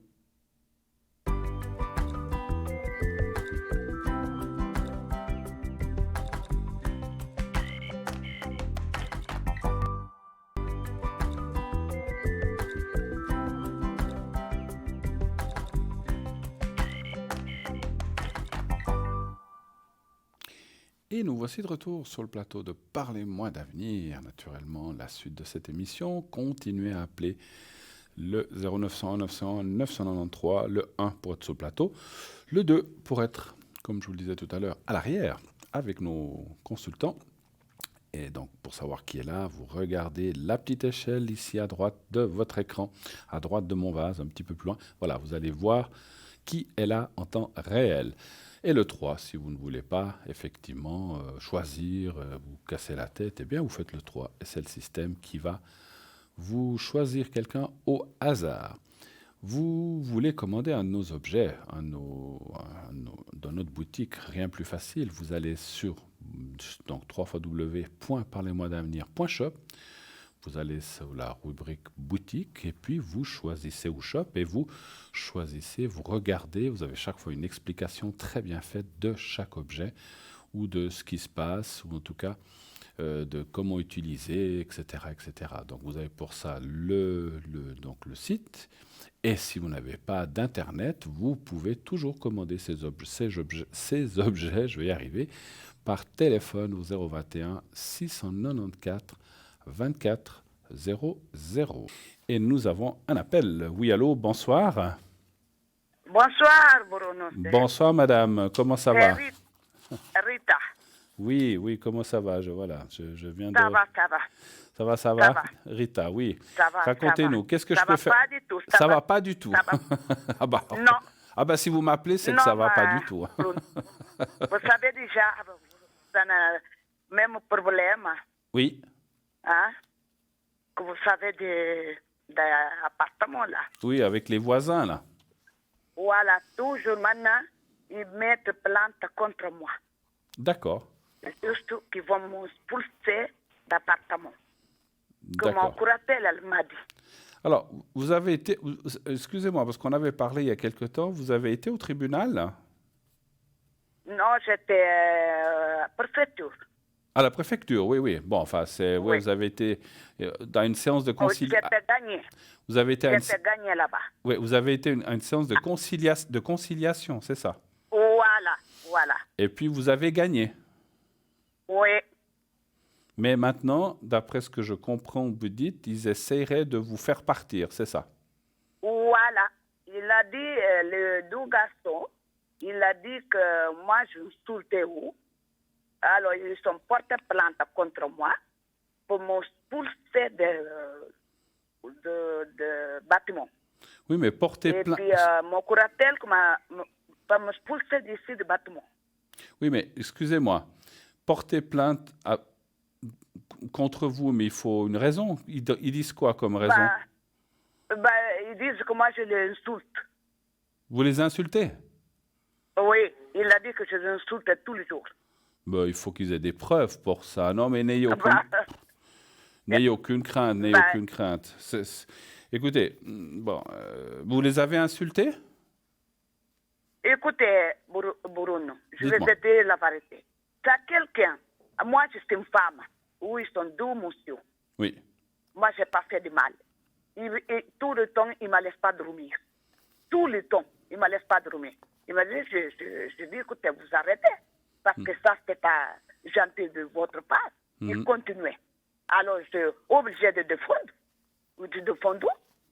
Et nous voici de retour sur le plateau de Parlez-moi d'avenir. Naturellement, la suite de cette émission, continuez à appeler le 0901 901 993, le 1 pour être sur le plateau, le 2 pour être, comme je vous le disais tout à l'heure, à l'arrière avec nos consultants. Et donc, pour savoir qui est là, vous regardez la petite échelle ici à droite de votre écran, à droite de mon vase, un petit peu plus loin. Voilà, vous allez voir qui est là en temps réel. Et le 3, si vous ne voulez pas, effectivement, choisir, vous casser la tête, eh bien, vous faites le 3. Et c'est le système qui va vous choisir quelqu'un au hasard. Vous voulez commander un de nos objets dans notre boutique, rien plus facile. Vous allez sur donc www.parlez-moi-d'avenir.shop. Vous allez sur la rubrique boutique et puis vous choisissez ou shop et vous choisissez, vous regardez. Vous avez chaque fois une explication très bien faite de chaque objet ou de ce qui se passe ou en tout cas de comment utiliser, etc., etc. Donc vous avez pour ça donc le site. Et si vous n'avez pas d'internet, vous pouvez toujours commander ces objets, je vais y arriver, par téléphone au 021 694 24 00. Et nous avons un appel. Oui, allô, bonsoir. Bonsoir, Bruno. Bonsoir, madame. Comment ça va? Rita. Oui, comment ça va? Je viens de... Ça va. Ça va? Rita, oui. Ça va. Racontez-nous, qu'est-ce que je peux faire? Ça va pas du tout. Ça va pas du tout. Ah bah. Non. Ah bah si vous m'appelez, c'est que ça va pas du tout. Vous savez déjà, vous avez le même problème. Oui. Hein? Que vous savez de l'appartement là. Oui, avec les voisins là. Voilà, toujours maintenant, ils mettent plainte contre moi. D'accord. Juste qu'ils vont m'expulser d'appartement. Que mon D'accord. curatelle, elle m'a dit. Alors, vous avez été... Excusez-moi, parce qu'on avait parlé il y a quelque temps. Vous avez été au tribunal? Non, j'étais préfecture. À la préfecture, oui, oui. Bon, enfin, c'est... Oui, vous avez été dans une séance de conciliation. J'étais gagné. Vous avez été J'étais gagné là-bas. Oui, vous avez été à une séance de conciliation, c'est ça? Voilà, voilà. Et puis, vous avez gagné. Oui. Mais maintenant, d'après ce que je comprends, vous dites, ils essaieraient de vous faire partir, c'est ça? Voilà. Il a dit, le deux garçons, il a dit que moi, je insultais où. Alors, ils sont portés plainte contre moi pour m'expulser de bâtiment. Oui, mais porter plainte... Et puis, mon curatelle va m'expulser d'ici du bâtiment. Oui, mais excusez-moi. Porter plainte contre vous, mais il faut une raison. Ils disent quoi comme raison? Ils disent que moi, je les insulte. Vous les insultez? Oui, il a dit que je les insulte tous les jours. Ben, il faut qu'ils aient des preuves pour ça. Non, mais n'ayez aucune crainte, n'ayez aucune crainte. Écoutez, bon, vous les avez insultés? Écoutez, Bruno, je vais te dire la vérité. Tu as quelqu'un, moi je suis une femme, où ils sont deux monsieur. Oui. Moi, je n'ai pas fait de mal. Tout le temps, il ne me laisse pas dormir. Tout le temps, il ne me laisse pas dormir. Il m'a dit, je dis, écoutez, vous arrêtez. Parce que ça, ce n'était pas gentil de votre part. Il continuait. Alors, je suis obligé de défendre. Ou de défendre.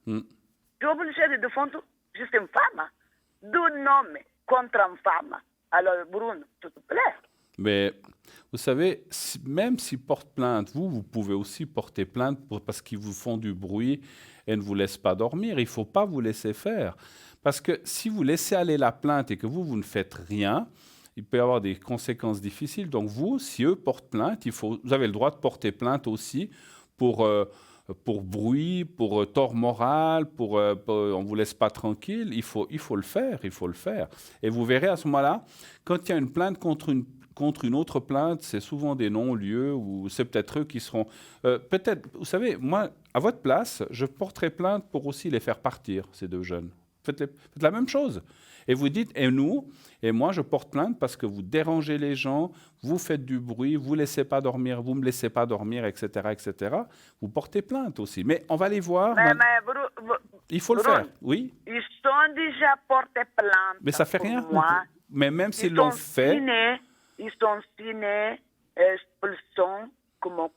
Je suis obligé de défendre. Je suis une femme. Deux hommes contre une femme. Alors, Bruno, s'il te plaît. Mais vous savez, même s'ils portent plainte, vous pouvez aussi porter plainte parce qu'ils vous font du bruit et ne vous laissent pas dormir. Il ne faut pas vous laisser faire. Parce que si vous laissez aller la plainte et que vous ne faites rien, il peut y avoir des conséquences difficiles. Donc vous, si eux portent plainte, vous avez le droit de porter plainte aussi pour bruit, pour tort moral, on ne vous laisse pas tranquille. Il faut le faire, il faut le faire. Et vous verrez à ce moment-là, quand il y a une plainte contre une autre plainte, c'est souvent des non-lieux ou c'est peut-être eux qui seront... peut-être, vous savez, moi, à votre place, je porterai plainte pour aussi les faire partir, ces deux jeunes. Faites la même chose. Et vous dites, et moi, je porte plainte parce que vous dérangez les gens, vous faites du bruit, vous ne laissez pas dormir, vous ne me laissez pas dormir, etc., etc. Vous portez plainte aussi. Mais on va les voir. Il faut le faire, oui. Ils sont déjà portés plainte. Mais ça ne fait rien. Moi. Mais même s'ils l'ont fait... Ils sont signés expulsion que mon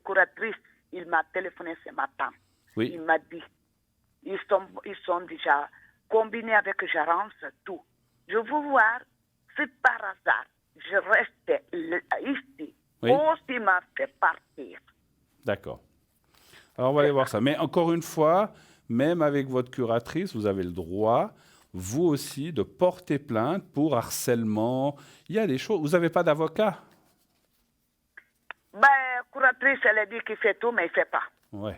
curatrice, il m'a téléphoné ce matin. Oui. Il m'a dit, ils sont déjà combinés avec Gérance, tout. Je veux voir si par hasard je reste ici. Oui. Ou s'il m'a fait partir. D'accord. Alors, on va aller voir ça. Mais encore une fois, même avec votre curatrice, vous avez le droit, vous aussi, de porter plainte pour harcèlement. Il y a des choses. Vous n'avez pas d'avocat? Curatrice, elle a dit qu'il fait tout, mais il ne fait pas. Ouais.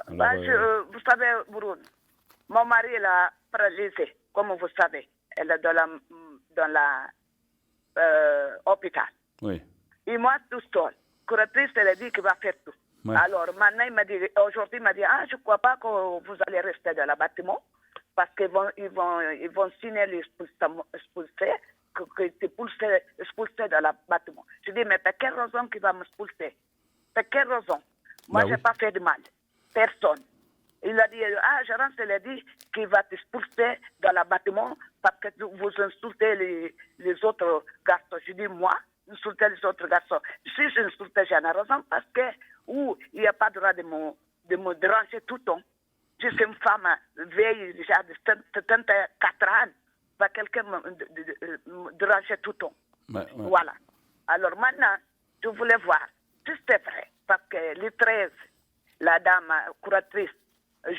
Alors, vous savez, Bruno, mon mari est paralysé, comme vous savez. Elle est dans l'hôpital. Oui. Et moi, tout seul. Curatrice, elle a dit qu'il va faire tout. Ouais. Alors, maintenant, aujourd'hui, il m'a dit, je ne crois pas que vous allez rester dans le bâtiment parce qu'ils vont signer l'expulser, que tu expulsé dans le bâtiment. Je dis, mais pour quelle raison qu'il va m'expulser? Pour quelle raison? Moi, je n'ai pas fait de mal. Personne. Il a dit, Gérance, elle a dit qu'il va t'expulser dans le bâtiment parce que vous insultez les autres garçons. Je dis, moi, insulter les autres garçons. Si je insulte, j'ai raison parce que il n'y a pas le droit de me déranger tout le temps. Je suis une femme vieille, déjà de 74 ans. Va quelqu'un me déranger tout le temps. Ouais. Voilà. Alors maintenant, je voulais voir si c'est vrai. Parce que les 13, la dame curatrice,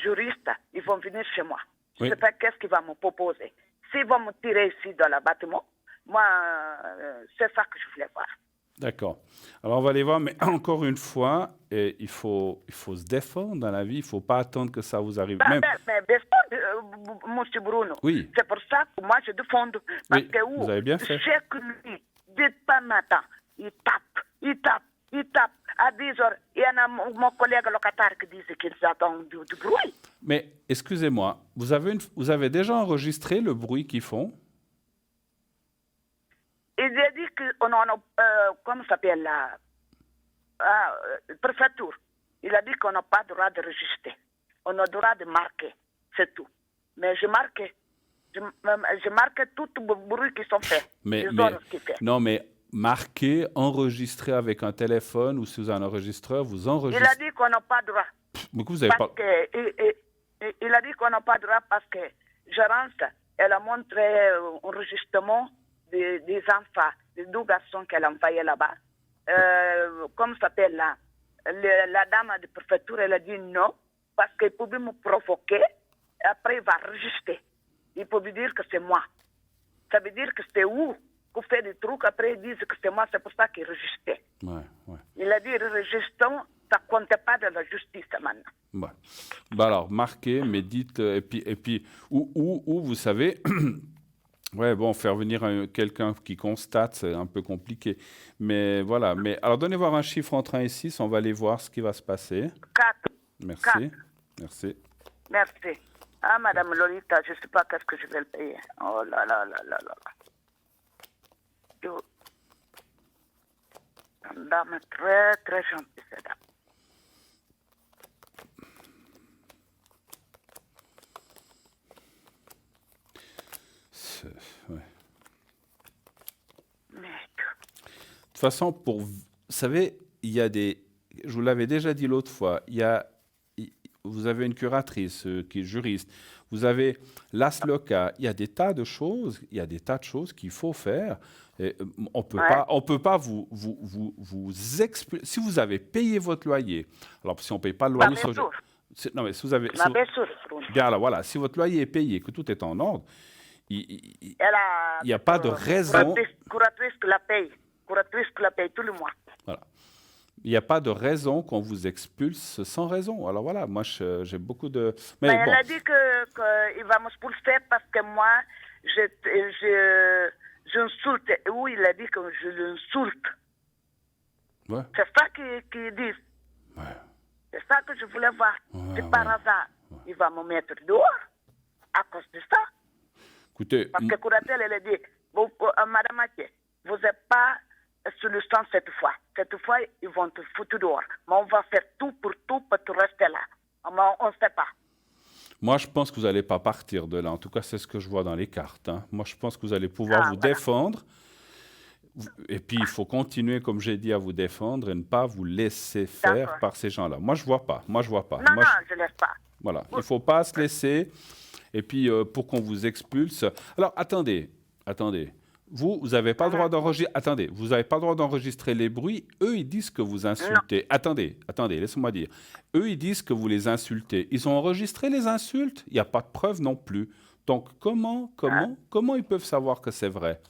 juriste, ils vont venir chez moi. Je ne sais pas qu'est-ce qu'ils vont me proposer. S'ils vont me tirer ici dans le bâtiment, moi, c'est ça que je voulais voir. D'accord. Alors, on va aller voir, mais encore une fois, il faut se défendre dans la vie. Il ne faut pas attendre que ça vous arrive. Mais monsieur Bruno, oui. C'est pour ça que moi, je défends. Parce que vous avez bien fait. Chaque nuit, de pas matin, il tape. À 10 heures, il y en a mon collègue locataire qui dit qu'ils attendent du bruit. Mais, excusez-moi, vous avez déjà enregistré le bruit qu'ils font? Il a dit qu'on a, comment ça s'appelle la préfecture. Il a dit qu'on n'a pas le droit de register. On a le droit de marquer, c'est tout. Mais je marque tout le bruit qui sont faits. Non, mais marquer, enregistrer avec un téléphone ou sous un enregistreur, vous enregistrez. Il a dit qu'on n'a pas le droit. Mais vous avez pas... Il a dit qu'on n'a pas le droit parce que Gérance, elle a montré un enregistrement des enfants, des 2 garçons qu'elle a envoyés là-bas. Comme ça s'appelle là, la dame de préfecture, elle a dit non, parce qu'il pouvait me provoquer, et après il va enregistrer. Il peut lui dire que c'est moi. Ça veut dire que c'est où qu'on fait des trucs, après ils disent que c'est moi, c'est pour ça qu'il enregistrait. Ouais. Il a dit enregistrons, ça ne comptait pas de la justice maintenant. Ouais. Bah alors, marquez, mais dites, et puis où vous savez... Ouais, bon, faire venir quelqu'un qui constate, c'est un peu compliqué. Mais voilà. Mais alors, donnez voir un chiffre entre 1 et 6. On va aller voir ce qui va se passer. 4. Merci. 4. Merci. Merci. Ah, Madame Lolita, je ne sais pas qu'est-ce que je vais le payer. Oh là là là là là. Une dame très, très gentille, cette dame. Ouais. De toute façon, vous savez, il y a des... Je vous l'avais déjà dit l'autre fois, vous avez une curatrice qui est juriste, vous avez l'ASLOCA, il y a des tas de choses qu'il faut faire. Et on peut pas vous expulser. Si vous avez payé votre loyer, alors si on ne paye pas le loyer... Non, mais si vous avez... Bien, alors voilà, si votre loyer est payé, que tout est en ordre, il n'y a pas de raison... Curatrice qui la paye tous les mois. Voilà. Il n'y a pas de raison qu'on vous expulse sans raison. Alors voilà, moi j'ai beaucoup de... Mais bon. Elle a dit qu'il va m'expulser parce que moi, j'insulte. Oui, il a dit que je l'insulte. Ouais. C'est ça qu'ils disent. Ouais. C'est ça que je voulais voir. Ouais, par hasard, il va me mettre dehors à cause de ça. Écoutez, parce que Couratel, elle a dit, Madame Mathieu, vous n'êtes pas sur le stand cette fois. Cette fois, ils vont te foutre dehors. Mais on va faire tout pour te rester là. Mais on ne sait pas. Moi, je pense que vous n'allez pas partir de là. En tout cas, c'est ce que je vois dans les cartes. Hein. Moi, je pense que vous allez pouvoir vous défendre. Et puis, il faut continuer, comme j'ai dit, à vous défendre et ne pas vous laisser faire par ces gens-là. Moi, je ne vois pas. Non, je ne laisse pas. Voilà. Il ne faut pas se laisser. Et puis, pour qu'on vous expulse... Alors, attendez. Vous n'avez pas le droit d'enregistrer... Attendez, vous n'avez pas le droit d'enregistrer les bruits. Eux, ils disent que vous insultez. Attendez, laissez-moi dire. Eux, ils disent que vous les insultez. Ils ont enregistré les insultes. Il n'y a pas de preuve non plus. Donc, comment ils peuvent savoir que c'est vrai?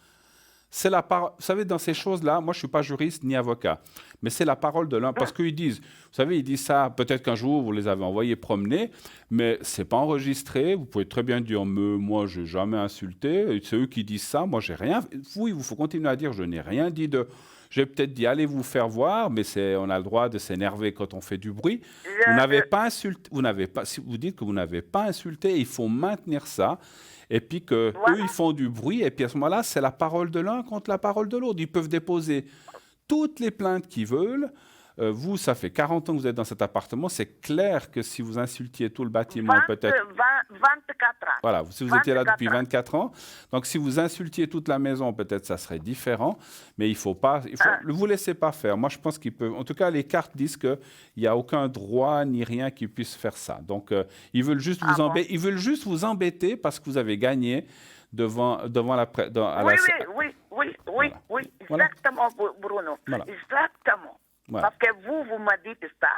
C'est la parole. Vous savez, dans ces choses-là, moi, je ne suis pas juriste ni avocat, mais c'est la parole de l'un. Parce qu'ils disent, vous savez, ils disent ça, peut-être qu'un jour, vous les avez envoyés promener, mais ce n'est pas enregistré. Vous pouvez très bien dire, mais moi, je n'ai jamais insulté. C'est eux qui disent ça. Moi, j'ai rien. Oui, il faut continuer à dire, je n'ai rien dit de... J'ai peut-être dit, allez vous faire voir, mais on a le droit de s'énerver quand on fait du bruit. Vous n'avez pas insulté. Si vous dites que vous n'avez pas insulté, il faut maintenir ça. Et puis qu'eux, ils font du bruit. Et puis à ce moment-là, c'est la parole de l'un contre la parole de l'autre. Ils peuvent déposer toutes les plaintes qu'ils veulent. Vous, ça fait 40 ans que vous êtes dans cet appartement. C'est clair que si vous insultiez tout le bâtiment, peut-être... 24 ans. Voilà, si vous étiez là depuis 24 ans. Donc, si vous insultiez toute la maison, peut-être ça serait différent. Mais il faut pas... Ne vous laissez pas faire. Moi, je pense qu'ils peuvent... En tout cas, les cartes disent qu'il n'y a aucun droit ni rien qui puisse faire ça. Donc, ils veulent juste vous embêter. Ils veulent juste vous embêter parce que vous avez gagné devant la... Oui. Exactement, Bruno. Voilà. Exactement. Voilà. Parce que vous m'avez dit ça.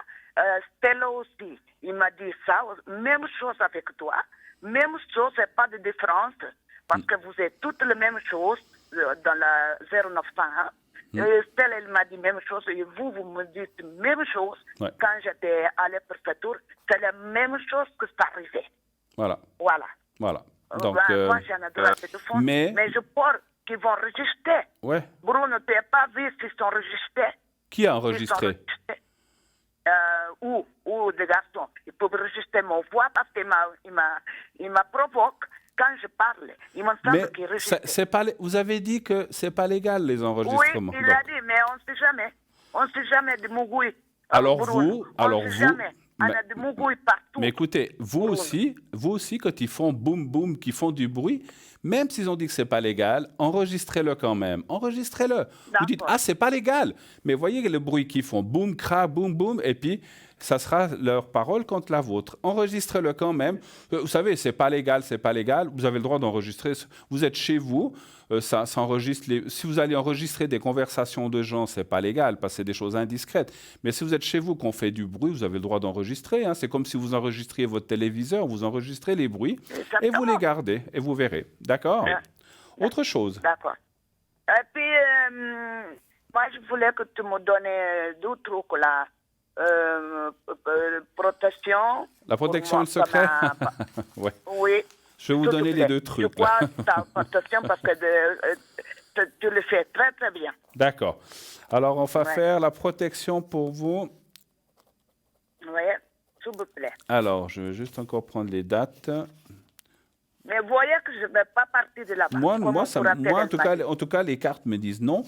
Stella aussi, il m'a dit ça. Même chose avec toi. Même chose, c'est pas de différence. Parce que vous êtes toutes les mêmes choses dans la 0901. Stella, elle m'a dit même chose, et vous me dites même chose. Quand j'étais à la préfecture, c'est la même chose que c'est arrivé. Voilà. Donc, moi, j'en ai droit de fond, mais je pense qu'ils vont enregistrer. Ouais. Bruno, tu n'as pas vu s'ils sont enregistrés. Qui a enregistré? Ou des garçons. Ils peuvent enregistrer mon voix parce qu'il m'a provoqué quand je parle. Il m'a semble qu'il enregistre. Vous avez dit que c'est pas légal, les enregistrements. Oui, il a dit, mais on ne sait jamais. On ne sait jamais de Mougoui. Alors vous, on a des mougouilles partout. Mais écoutez, vous aussi, quand ils font boum boum, qui font du bruit, même s'ils ont dit que c'est pas légal, enregistrez-le quand même. Enregistrez-le. Vous dites c'est pas légal, mais voyez le bruit qu'ils font, boum, cra, boum boum, et puis ça sera leur parole contre la vôtre. Enregistrez-le quand même. Vous savez, c'est pas légal. Vous avez le droit d'enregistrer. Vous êtes chez vous. Ça enregistre si vous allez enregistrer des conversations de gens, c'est pas légal parce que c'est des choses indiscrètes. Mais si vous êtes chez vous, qu'on fait du bruit, vous avez le droit d'enregistrer. Hein. C'est comme si vous enregistriez votre téléviseur, vous enregistrez les bruits et vous les gardez et vous verrez. D'accord? Autre chose. D'accord. Et puis, moi, je voulais que tu me donnes deux trucs là. Protection. La protection et le secret? Ouais. Oui. Je vais vous donner les deux trucs. Je crois ta protection parce que tu le fais très très bien. D'accord. Alors on va faire la protection pour vous. Oui, s'il vous plaît. Alors, je vais juste encore prendre les dates. Mais vous voyez que je ne vais pas partir de là-bas. Moi, en tout cas, les cartes me disent non,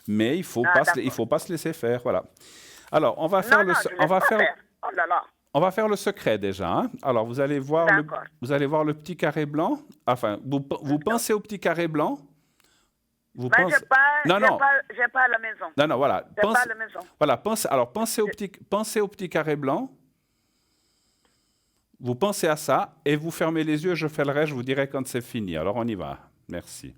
mais il ne faut pas se laisser faire. Voilà. Alors, on va faire on va faire le secret déjà. Hein. Alors, vous allez voir le petit carré blanc. Enfin, vous pensez au petit carré blanc. J'ai pas à la maison. Non, voilà. Pas à la maison. Voilà, pensez au petit carré blanc. Vous pensez à ça et vous fermez les yeux. Je fais le reste, je vous dirai quand c'est fini. Alors, on y va. Merci.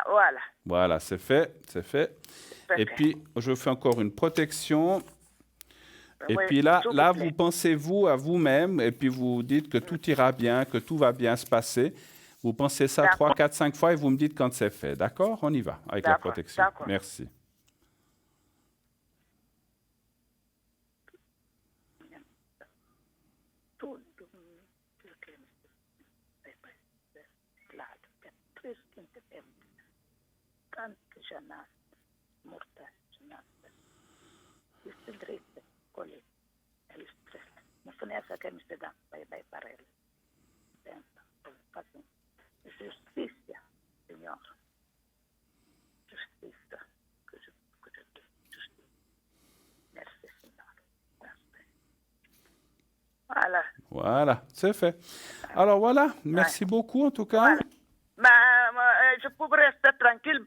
Voilà. Voilà, c'est fait. Et puis, je fais encore une protection. Et puis là, vous pensez à vous-même, et puis vous dites que tout ira bien, que tout va bien se passer. Vous pensez ça 3, 4, 5 fois et vous me dites quand c'est fait. D'accord? On y va avec la protection. Merci. Justicia, Señor. Justicia. Merci, Seigneur. Voilà. Voilà, c'est fait. Alors voilà, merci beaucoup en tout cas. Voilà. Je pourrais rester tranquille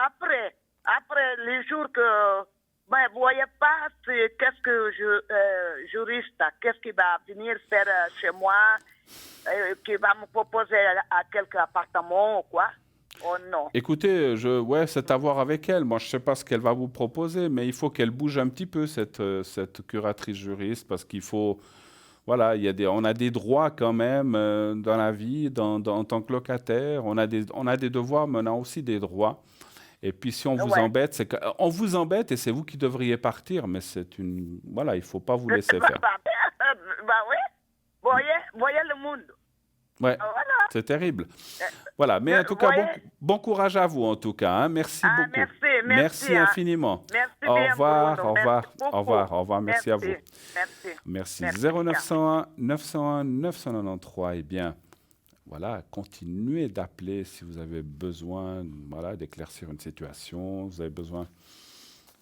après les jours que vous ne voyez pas qu'est-ce que juriste, qu'est-ce qu'il va venir faire chez moi, qui va me proposer à quelques appartements ou quoi. Oh non. Écoutez, c'est à voir avec elle. Moi, je ne sais pas ce qu'elle va vous proposer, mais il faut qu'elle bouge un petit peu, cette curatrice juriste, parce qu'il faut... Voilà, on a des droits quand même dans la vie, en tant que locataire. On a des devoirs, mais on a aussi des droits. Et puis, si on vous embête, on vous embête et c'est vous qui devriez partir. Mais voilà, il ne faut pas vous laisser faire. Oui, voyez le monde. Ouais, voilà. C'est terrible. Voilà, mais en tout cas, bon courage à vous en tout cas. Hein. Merci beaucoup. Merci infiniment. Merci au bien, revoir, Bruno. au revoir. Merci à vous. Merci. 0901 901 993. Eh bien, voilà, continuez d'appeler si vous avez besoin, d'éclaircir une situation. Vous avez besoin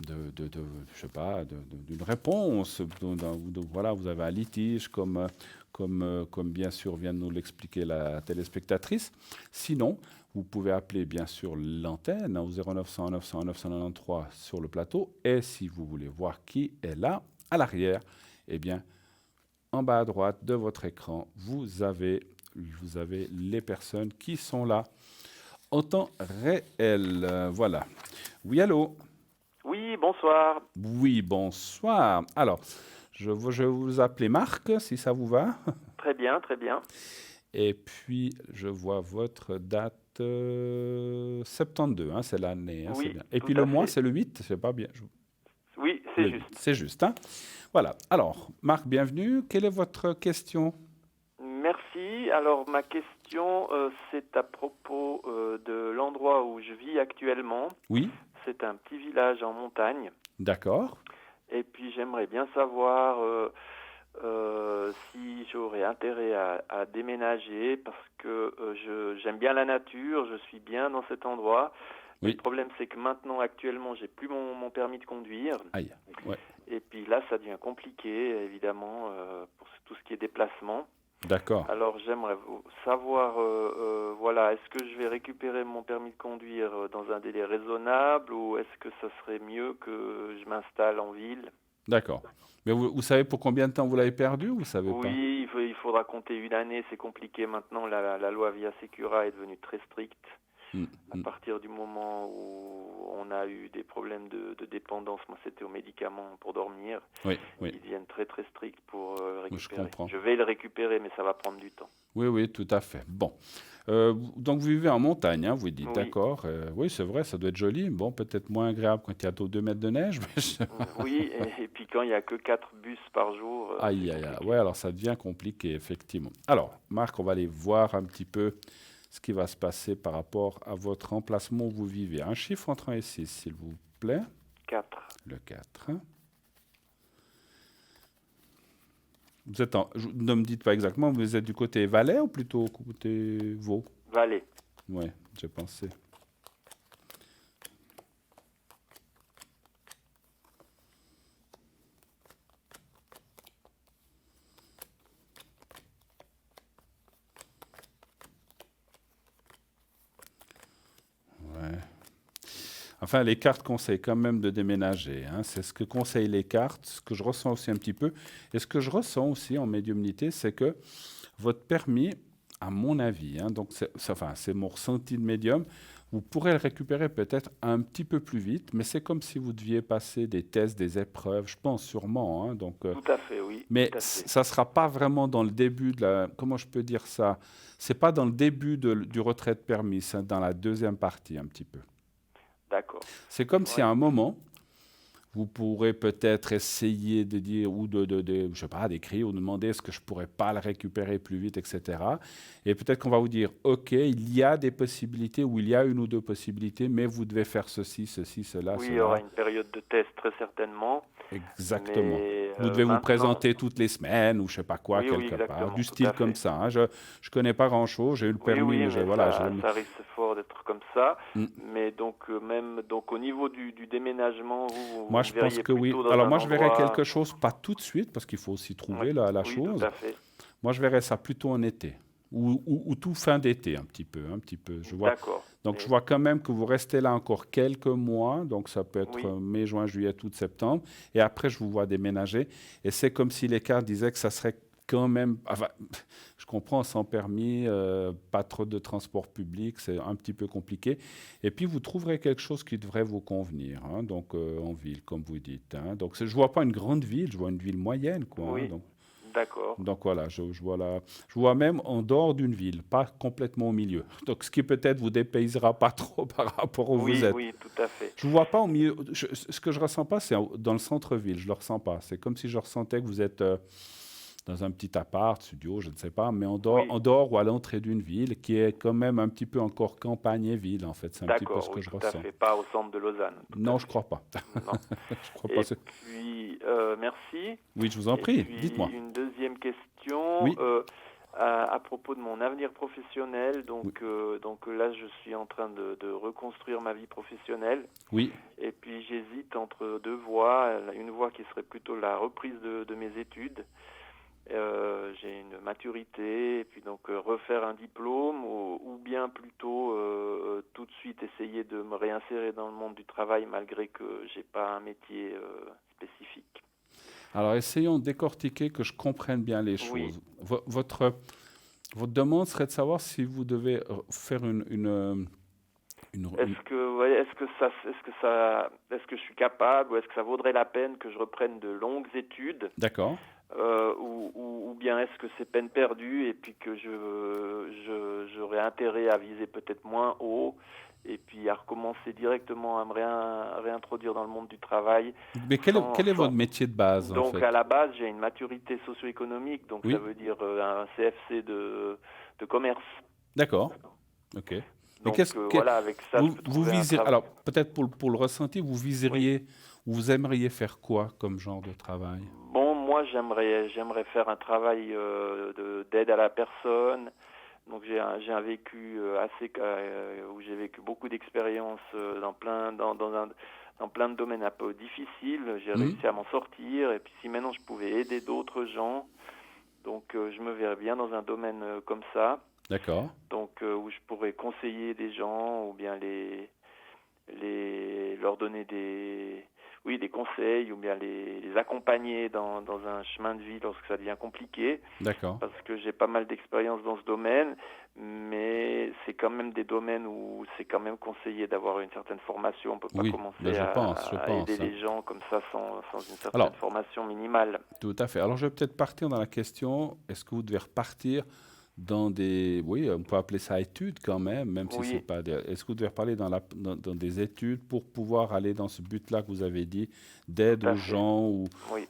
je sais pas, d'une réponse. Voilà, vous avez un litige comme bien sûr vient de nous l'expliquer la téléspectatrice. Sinon, vous pouvez appeler bien sûr l'antenne au 0900 900 993 sur le plateau. Et si vous voulez voir qui est là, à l'arrière, eh bien, en bas à droite de votre écran, vous avez les personnes qui sont là en temps réel. Voilà. Oui, allô? Oui, bonsoir. Oui, bonsoir. Alors, je vais vous appeler Marc, si ça vous va. Très bien, très bien. Et puis, je vois votre date 72, hein, c'est l'année. Hein, oui, c'est bien. Et puis le mois, c'est le 8, c'est pas bien. Oui, c'est juste. C'est juste. Hein. Voilà. Alors, Marc, bienvenue. Quelle est votre question? Merci. Alors, ma question, c'est à propos de l'endroit où je vis actuellement. Oui. C'est un petit village en montagne. D'accord. Et puis, j'aimerais bien savoir si j'aurais intérêt à déménager parce que j'aime bien la nature, je suis bien dans cet endroit. Oui. Le problème, c'est que maintenant, actuellement, j'ai plus mon permis de conduire. Aïe. Ouais. Et puis là, ça devient compliqué, évidemment, pour tout ce qui est déplacement. D'accord. Alors, j'aimerais savoir, voilà, est-ce que je vais récupérer mon permis de conduire dans un délai raisonnable ou est-ce que ça serait mieux que je m'installe en ville? D'accord. Mais vous savez pour combien de temps vous l'avez perdu ou vous savez pas? Oui, il faudra compter une année, c'est compliqué maintenant. La loi Via Secura est devenue très stricte. À partir du moment où on a eu des problèmes de dépendance, moi c'était aux médicaments pour dormir, oui. Ils deviennent très très stricts pour le récupérer. Je comprends. Je vais le récupérer, mais ça va prendre du temps. Oui, tout à fait. Bon. Donc vous vivez en montagne, hein, vous dites, oui. D'accord. Oui, c'est vrai, ça doit être joli. Bon, peut-être moins agréable quand il y a 2 mètres de neige. Mais oui, et puis quand il n'y a que 4 bus par jour. Aïe. Ouais, alors ça devient compliqué, effectivement. Alors, Marc, on va aller voir un petit peu ce qui va se passer par rapport à votre emplacement où vous vivez. Un chiffre entre 1 et 6, s'il vous plaît. 4. Le 4. Vous êtes ne me dites pas exactement, vous êtes du côté Valais ou plutôt côté Vaud? Valais. Oui, j'ai pensé. Enfin, les cartes conseillent quand même de déménager. Hein. C'est ce que conseillent les cartes, ce que je ressens aussi un petit peu. Et ce que je ressens aussi en médiumnité, c'est que votre permis, à mon avis, hein, donc c'est mon ressenti de médium, vous pourrez le récupérer peut-être un petit peu plus vite, mais c'est comme si vous deviez passer des tests, des épreuves, je pense sûrement. Hein, donc, tout à fait, oui. Mais ça ne sera pas vraiment dans le début de la... Comment je peux dire ça? Ce n'est pas dans le début du retrait de permis, c'est dans la deuxième partie un petit peu. D'accord. C'est comme si à un moment, vous pourrez peut-être essayer de dire, ou je sais pas, d'écrire ou de demander est-ce que je pourrais pas le récupérer plus vite, etc. Et peut-être qu'on va vous dire, OK, il y a des possibilités, ou il y a 1 ou 2 possibilités, mais vous devez faire ceci, cela, oui, cela. Il y aura une période de test très certainement. Exactement. Vous devez vous présenter toutes les semaines ou je sais pas quoi, quelque part, du style comme ça. Hein. Je connais pas grand-chose, j'ai eu le permis, mais ça risque fort d'être comme ça. Mais donc au niveau du déménagement, moi je pense que oui. Alors moi je verrais quelque chose pas tout de suite parce qu'il faut aussi trouver la chose. Tout à fait. Moi je verrais ça plutôt en été ou tout fin d'été un petit peu. Je vois. D'accord. Donc, je vois quand même que vous restez là encore quelques mois. Donc, ça peut être mai, juin, juillet, août, septembre. Et après, je vous vois déménager. Et c'est comme si les cartes disaient que ça serait quand même... Enfin, je comprends, sans permis, pas trop de transport public, c'est un petit peu compliqué. Et puis, vous trouverez quelque chose qui devrait vous convenir. Hein, donc, en ville, comme vous dites. Hein. Donc, je ne vois pas une grande ville, je vois une ville moyenne. Quoi, oui. Hein, donc. D'accord. Donc voilà, je vois même en dehors d'une ville, pas complètement au milieu. Donc ce qui peut-être vous dépaysera pas trop par rapport où vous êtes. Oui, tout à fait. Je vous vois pas au milieu. Ce que je ressens pas, c'est dans le centre-ville. Je le ressens pas. C'est comme si je ressentais que vous êtes dans un petit appart, studio, je ne sais pas, mais en dehors ou à l'entrée d'une ville qui est quand même un petit peu encore campagne et ville, en fait. C'est un petit peu ce que je ressens. Tout à fait. Pas au centre de Lausanne. Non, je crois pas. Non. Je crois pas. Et puis, merci. Oui, je vous en prie. Dites-moi. Une deuxième question. Oui. À propos de mon avenir professionnel, donc là je suis en train de reconstruire ma vie professionnelle. Oui. Et puis j'hésite entre 2 voies, une voie qui serait plutôt la reprise de mes études. J'ai une maturité et puis donc refaire un diplôme ou bien plutôt tout de suite essayer de me réinsérer dans le monde du travail malgré que j'ai pas un métier spécifique. Alors, essayons de décortiquer que je comprenne bien les choses. Oui. Votre demande serait de savoir si vous devez faire Est-ce que je suis capable, ou est-ce que ça vaudrait la peine que je reprenne de longues études? D'accord. Ou bien est-ce que c'est peine perdue et puis que j'aurais intérêt à viser peut-être moins haut et puis à recommencer directement à me réintroduire dans le monde du travail. Mais quel est votre métier de base? Donc en fait, à la base, j'ai une maturité socio-économique, donc ça veut dire un CFC de commerce. D'accord. Ok. Donc voilà, avec ça, vous visez, alors peut-être pour le ressenti, vous viseriez, vous aimeriez faire quoi comme genre de travail? Bon, moi j'aimerais faire un travail d'aide à la personne. Donc j'ai un vécu où j'ai vécu beaucoup d'expériences dans plein de domaines un peu difficiles. J'ai réussi à m'en sortir, et puis si maintenant je pouvais aider d'autres gens, donc je me verrais bien dans un domaine comme ça. D'accord. Donc où je pourrais conseiller des gens ou bien leur donner des conseils ou bien les accompagner dans un chemin de vie lorsque ça devient compliqué. D'accord. Parce que j'ai pas mal d'expérience dans ce domaine, mais c'est quand même des domaines où c'est quand même conseillé d'avoir une certaine formation. On peut pas commencer à aider les gens comme ça sans une certaine formation minimale. Tout à fait. Alors je vais peut-être partir dans la question, est-ce que vous devez repartir dans des, on peut appeler ça études quand même si c'est pas est-ce que vous devez reparler dans des études pour pouvoir aller dans ce but-là que vous avez dit, d'aide aux gens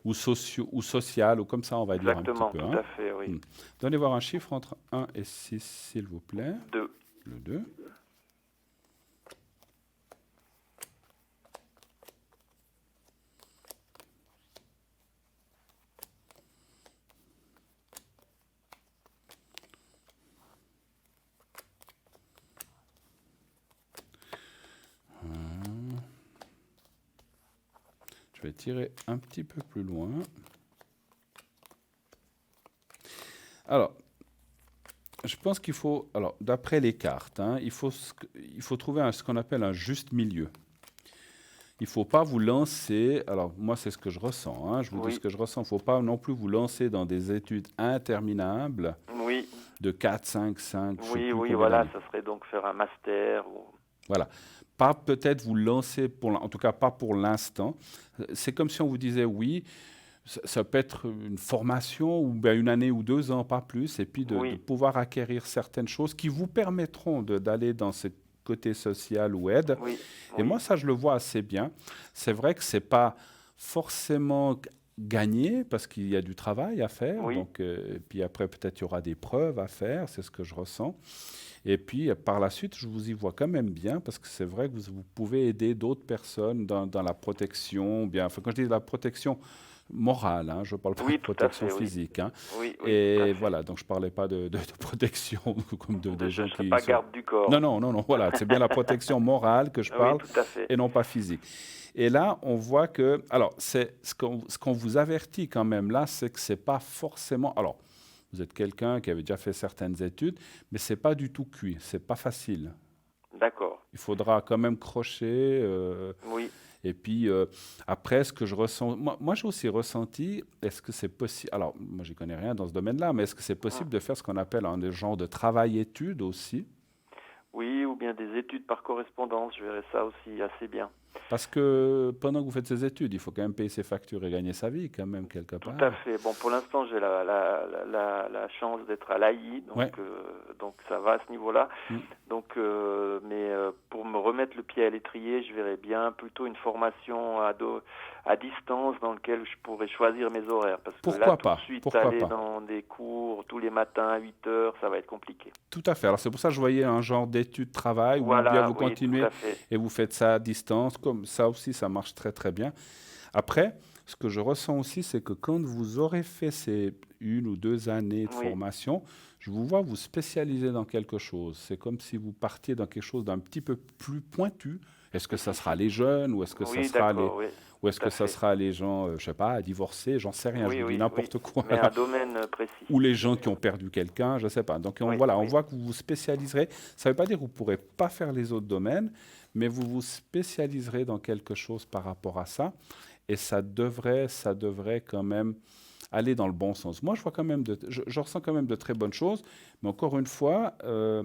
ou social, ou comme ça on va dire un petit peu. Tout à fait, oui. Donnez voir un chiffre entre 1 et 6, s'il vous plaît. 2. Le 2. Je vais tirer un petit peu plus loin. Alors, je pense qu'il faut, d'après les cartes, il faut trouver ce qu'on appelle un juste milieu. Il ne faut pas vous lancer, alors moi c'est ce que je ressens, je vous dis ce que je ressens, il ne faut pas non plus vous lancer dans des études interminables de 4, 5, voilà, ça serait donc faire un master. Voilà. Pas peut-être vous lancer, en tout cas pas pour l'instant. C'est comme si on vous disait ça peut être une formation ou bien une année ou 2 ans, pas plus, et puis de pouvoir acquérir certaines choses qui vous permettront d'aller dans ce côté social ou aide. Et moi, ça, je le vois assez bien. C'est vrai que ce n'est pas forcément gagné parce qu'il y a du travail à faire. Donc, et puis après, peut-être il y aura des preuves à faire, c'est ce que je ressens. Et puis, par la suite, je vous y vois quand même bien, parce que c'est vrai que vous pouvez aider d'autres personnes dans la protection, quand je dis la protection morale, je ne parle pas de protection physique. Et voilà, donc je ne parlais pas de protection comme de gens qui... pas garde du corps. Non, voilà, c'est bien la protection morale que je parle, et non pas physique. Et là, on voit que... Alors, ce qu'on vous avertit quand même là, c'est que ce n'est pas forcément... Alors, vous êtes quelqu'un qui avait déjà fait certaines études, mais ce n'est pas du tout cuit, ce n'est pas facile. D'accord. Il faudra quand même crocher. Et puis, après, ce que je ressens... Moi, j'ai aussi ressenti, est-ce que c'est possible... Alors, moi, je n'y connais rien dans ce domaine-là, mais est-ce que c'est possible de faire ce qu'on appelle un genre de travail-étude aussi? Oui, ou bien des études par correspondance, je verrais ça aussi assez bien. Parce que pendant que vous faites ces études, il faut quand même payer ses factures et gagner sa vie quand même quelque part. Tout à fait. Bon, pour l'instant, j'ai la chance d'être à l'AI, donc ça va à ce niveau-là. Donc, mais pour me remettre le pied à l'étrier, je verrais bien plutôt une formation à distance dans laquelle je pourrais choisir mes horaires. Parce que là, tout de suite, aller dans des cours tous les matins à 8 heures, ça va être compliqué. Tout à fait. Alors, c'est pour ça que je voyais un genre d'études-travail où bien vous continuez et vous faites ça à distance. Comme ça aussi, ça marche très, très bien. Après, ce que je ressens aussi, c'est que quand vous aurez fait ces 1 ou 2 années de formation, je vous vois vous spécialiser dans quelque chose. C'est comme si vous partiez dans quelque chose d'un petit peu plus pointu. Est-ce que ça sera les jeunes ou est-ce que ça sera ou est-ce que ça sera les gens, je ne sais pas, divorcés, j'en sais rien, je vous dis n'importe quoi. Mais un domaine précis. Ou les gens qui ont perdu quelqu'un, je ne sais pas. Donc on voit que vous vous spécialiserez. Ça ne veut pas dire que vous ne pourrez pas faire les autres domaines, mais vous vous spécialiserez dans quelque chose par rapport à ça. Et ça devrait quand même aller dans le bon sens. Moi, je vois quand même je ressens quand même de très bonnes choses, mais encore une fois, je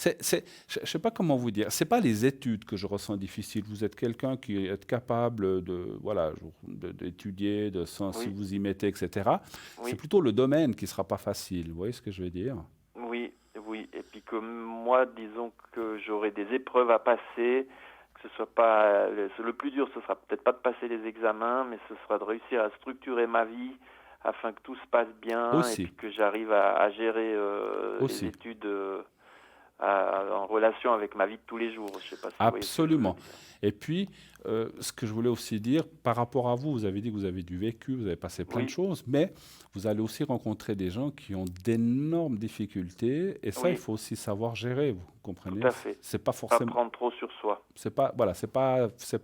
ne sais pas comment vous dire. C'est pas les études que je ressens difficiles. Vous êtes quelqu'un qui est capable d'étudier, si vous y mettez, etc. Oui. C'est plutôt le domaine qui sera pas facile. Vous voyez ce que je veux dire? Oui. Et puis que moi, disons que j'aurai des épreuves à passer. Que ce soit pas le plus dur, ce sera peut-être pas de passer les examens, mais ce sera de réussir à structurer ma vie afin que tout se passe bien et puis que j'arrive à gérer les études en relation avec ma vie de tous les jours. Je sais pas si absolument. Et puis, ce que je voulais aussi dire, par rapport à vous, vous avez dit que vous avez du vécu, vous avez passé plein de choses, mais vous allez aussi rencontrer des gens qui ont d'énormes difficultés, et ça, il faut aussi savoir gérer, vous comprenez? Tout à fait. C'est pas forcément... Pas prendre trop sur soi. C'est pas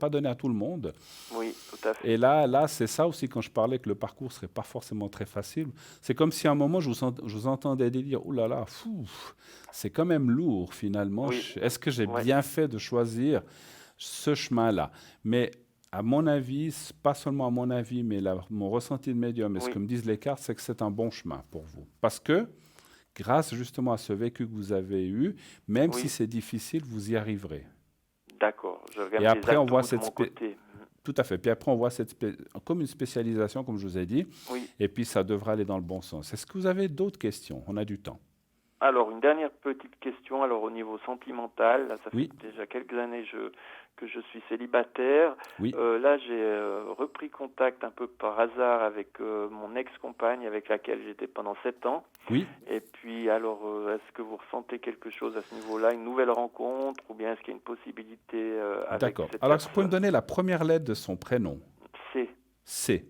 donné à tout le monde. Oui, tout à fait. Et là, c'est ça aussi, quand je parlais que le parcours serait pas forcément très facile. C'est comme si à un moment, je vous entendais dire, oh là là, c'est quand même lourd, finalement. Oui. Est-ce que j'ai bien fait de choisir ce chemin-là? Mais à mon avis, pas seulement à mon avis, mais mon ressenti de médium et ce que me disent les cartes, c'est que c'est un bon chemin pour vous. Parce que, grâce justement à ce vécu que vous avez eu, même si c'est difficile, vous y arriverez. D'accord. Et après, on voit cette tout à fait. Puis après, on voit comme une spécialisation, comme je vous ai dit. Oui. Et puis, ça devrait aller dans le bon sens. Est-ce que vous avez d'autres questions? On a du temps. Alors, une dernière petite question. Alors, au niveau sentimental, là, ça fait déjà quelques années que je suis célibataire. Oui. Là, j'ai repris contact un peu par hasard avec mon ex-compagne avec laquelle j'étais pendant 7 ans. Oui. Et puis, alors, est-ce que vous ressentez quelque chose à ce niveau-là, une nouvelle rencontre, ou bien est-ce qu'il y a une possibilité avec D'accord. cette Alors, personne? vous pouvez me donner la première lettre de son prénom? C. C.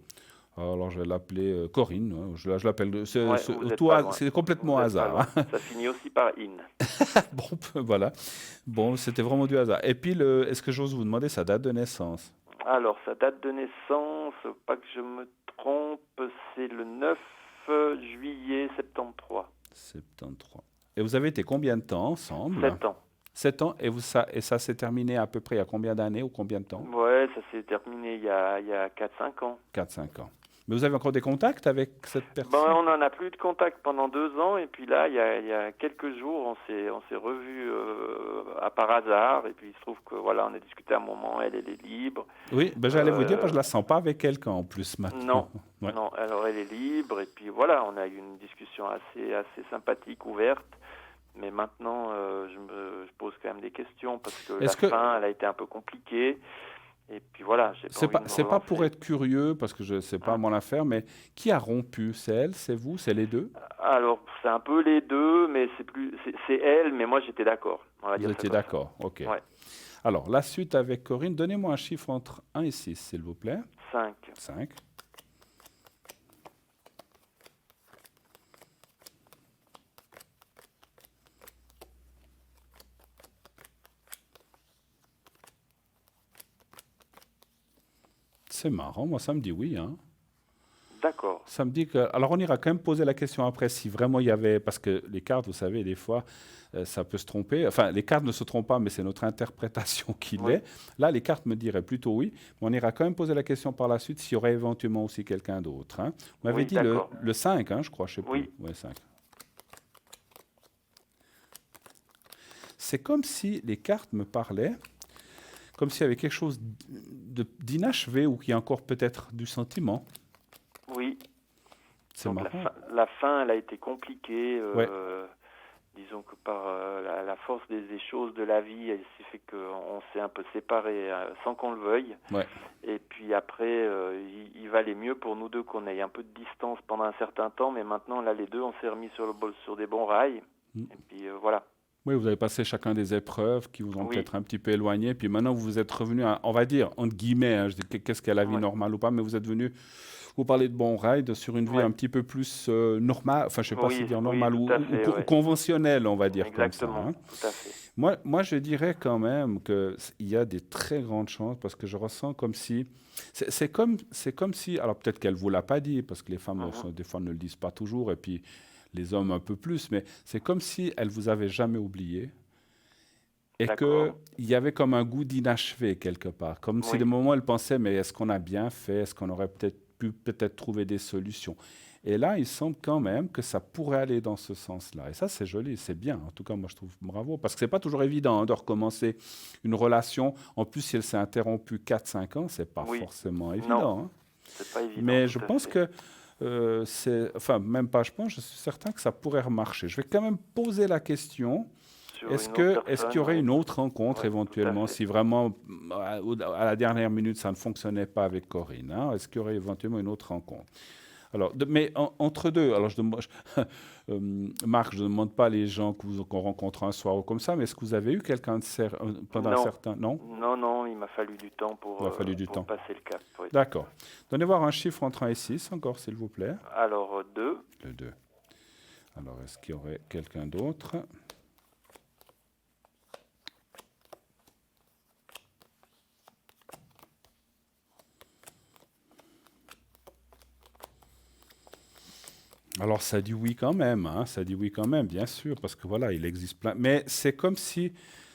Alors, je vais l'appeler Corinne. Hein. Je l'appelle. C'est complètement hasard. Hein. Ça finit aussi par in. Bon, voilà. Bon, c'était vraiment du hasard. Et puis, est-ce que j'ose vous demander sa date de naissance? Alors, sa date de naissance, pas que je me trompe, c'est le 9 juillet 73. 73. Et vous avez été combien de temps ensemble? 7 ans. 7 ans, et ça s'est terminé à peu près il y a combien d'années ou combien de temps? Ouais, ça s'est terminé il y a 4-5 ans. 4-5 ans. Mais vous avez encore des contacts avec cette personne? On n'en a plus de contact pendant 2 ans, et puis là, il y a quelques jours, on s'est revus par hasard, et puis il se trouve que voilà, on a discuté un moment, elle est libre. Oui, j'allais vous dire, parce que je la sens pas avec quelqu'un en plus maintenant. Non, non, alors elle est libre, et puis voilà, on a eu une discussion assez sympathique, ouverte. Mais maintenant, je pose quand même des questions, parce que fin, elle a été un peu compliquée. Et puis voilà, c'est pas pour être curieux, parce que c'est pas mon affaire, mais qui a rompu? C'est elle, c'est vous, c'est les deux? Alors, c'est un peu les deux, mais c'est elle, mais moi j'étais d'accord. Vous étiez d'accord, ok. Ouais. Alors, la suite avec Corinne, donnez-moi un chiffre entre 1 et 6, s'il vous plaît. 5. 5. C'est marrant, moi ça me dit oui. Hein. D'accord. Ça me dit que... Alors on ira quand même poser la question après si vraiment il y avait... Parce que les cartes, vous savez, des fois, ça peut se tromper. Enfin, les cartes ne se trompent pas, mais c'est notre interprétation qui l'est. Là, les cartes me diraient plutôt oui. Mais on ira quand même poser la question par la suite s'il y aurait éventuellement aussi quelqu'un d'autre. Hein. Vous m'avez dit le 5, hein, je crois, je sais plus. Oui, 5. C'est comme si les cartes me parlaient... Comme s'il y avait quelque chose d'inachevé ou qui a encore peut-être du sentiment. Oui. C'est marrant. La fin, elle a été compliquée. Disons que par la force des choses de la vie, elle s'est fait qu'on s'est un peu séparés sans qu'on le veuille. Ouais. Et puis après, il valait mieux pour nous deux qu'on ait un peu de distance pendant un certain temps. Mais maintenant, là, les deux, on s'est remis sur des bons rails. Et puis voilà. Oui, vous avez passé chacun des épreuves qui vous ont peut-être un petit peu éloigné. Puis maintenant, vous vous êtes revenu, on va dire, entre guillemets, hein, je dis qu'est-ce qu'est la vie normale ou pas, mais vous êtes venu, vous parlez de bon ride sur une vie un petit peu plus normale, enfin, je ne sais pas si dire normale ou conventionnelle, on va dire. Exactement, comme ça. Hein. Tout à fait. Moi, je dirais quand même qu'il y a des très grandes chances parce que je ressens comme si... C'est comme si... Alors, peut-être qu'elle ne vous l'a pas dit, parce que les femmes, des fois, ne le disent pas toujours, et puis... les hommes un peu plus, mais c'est comme si elle vous avait jamais oublié et qu'il y avait comme un goût d'inachevé quelque part, comme si des moments elle pensait mais est-ce qu'on a bien fait, est-ce qu'on aurait peut-être pu peut-être trouver des solutions. Et là, il semble quand même que ça pourrait aller dans ce sens-là. Et ça, c'est joli, c'est bien. En tout cas, moi, je trouve bravo. Parce que ce n'est pas toujours évident de recommencer une relation. En plus, si elle s'est interrompue 4-5 ans, ce n'est pas forcément évident. Non, c'est pas évident. Mais je pense que même pas je pense, je suis certain que ça pourrait remarcher. Je vais quand même poser la question. Est-ce qu'il y aurait une autre rencontre éventuellement, si vraiment à la dernière minute ça ne fonctionnait pas avec Corinne, hein, est-ce qu'il y aurait éventuellement une autre rencontre? Alors, mais entre deux, alors Marc, je ne demande pas les gens qu'on rencontre un soir ou comme ça, mais est-ce que vous avez eu quelqu'un de pendant un certain... Non, il m'a fallu du temps pour passer le cap. Oui. D'accord. Donnez voir un chiffre entre 1 et 6 encore, s'il vous plaît. Alors, 2. Le 2. Alors, est-ce qu'il y aurait quelqu'un d'autre? Alors, ça dit oui quand même, hein, ça dit oui quand même, bien sûr, parce que voilà, il existe plein. Mais c'est comme si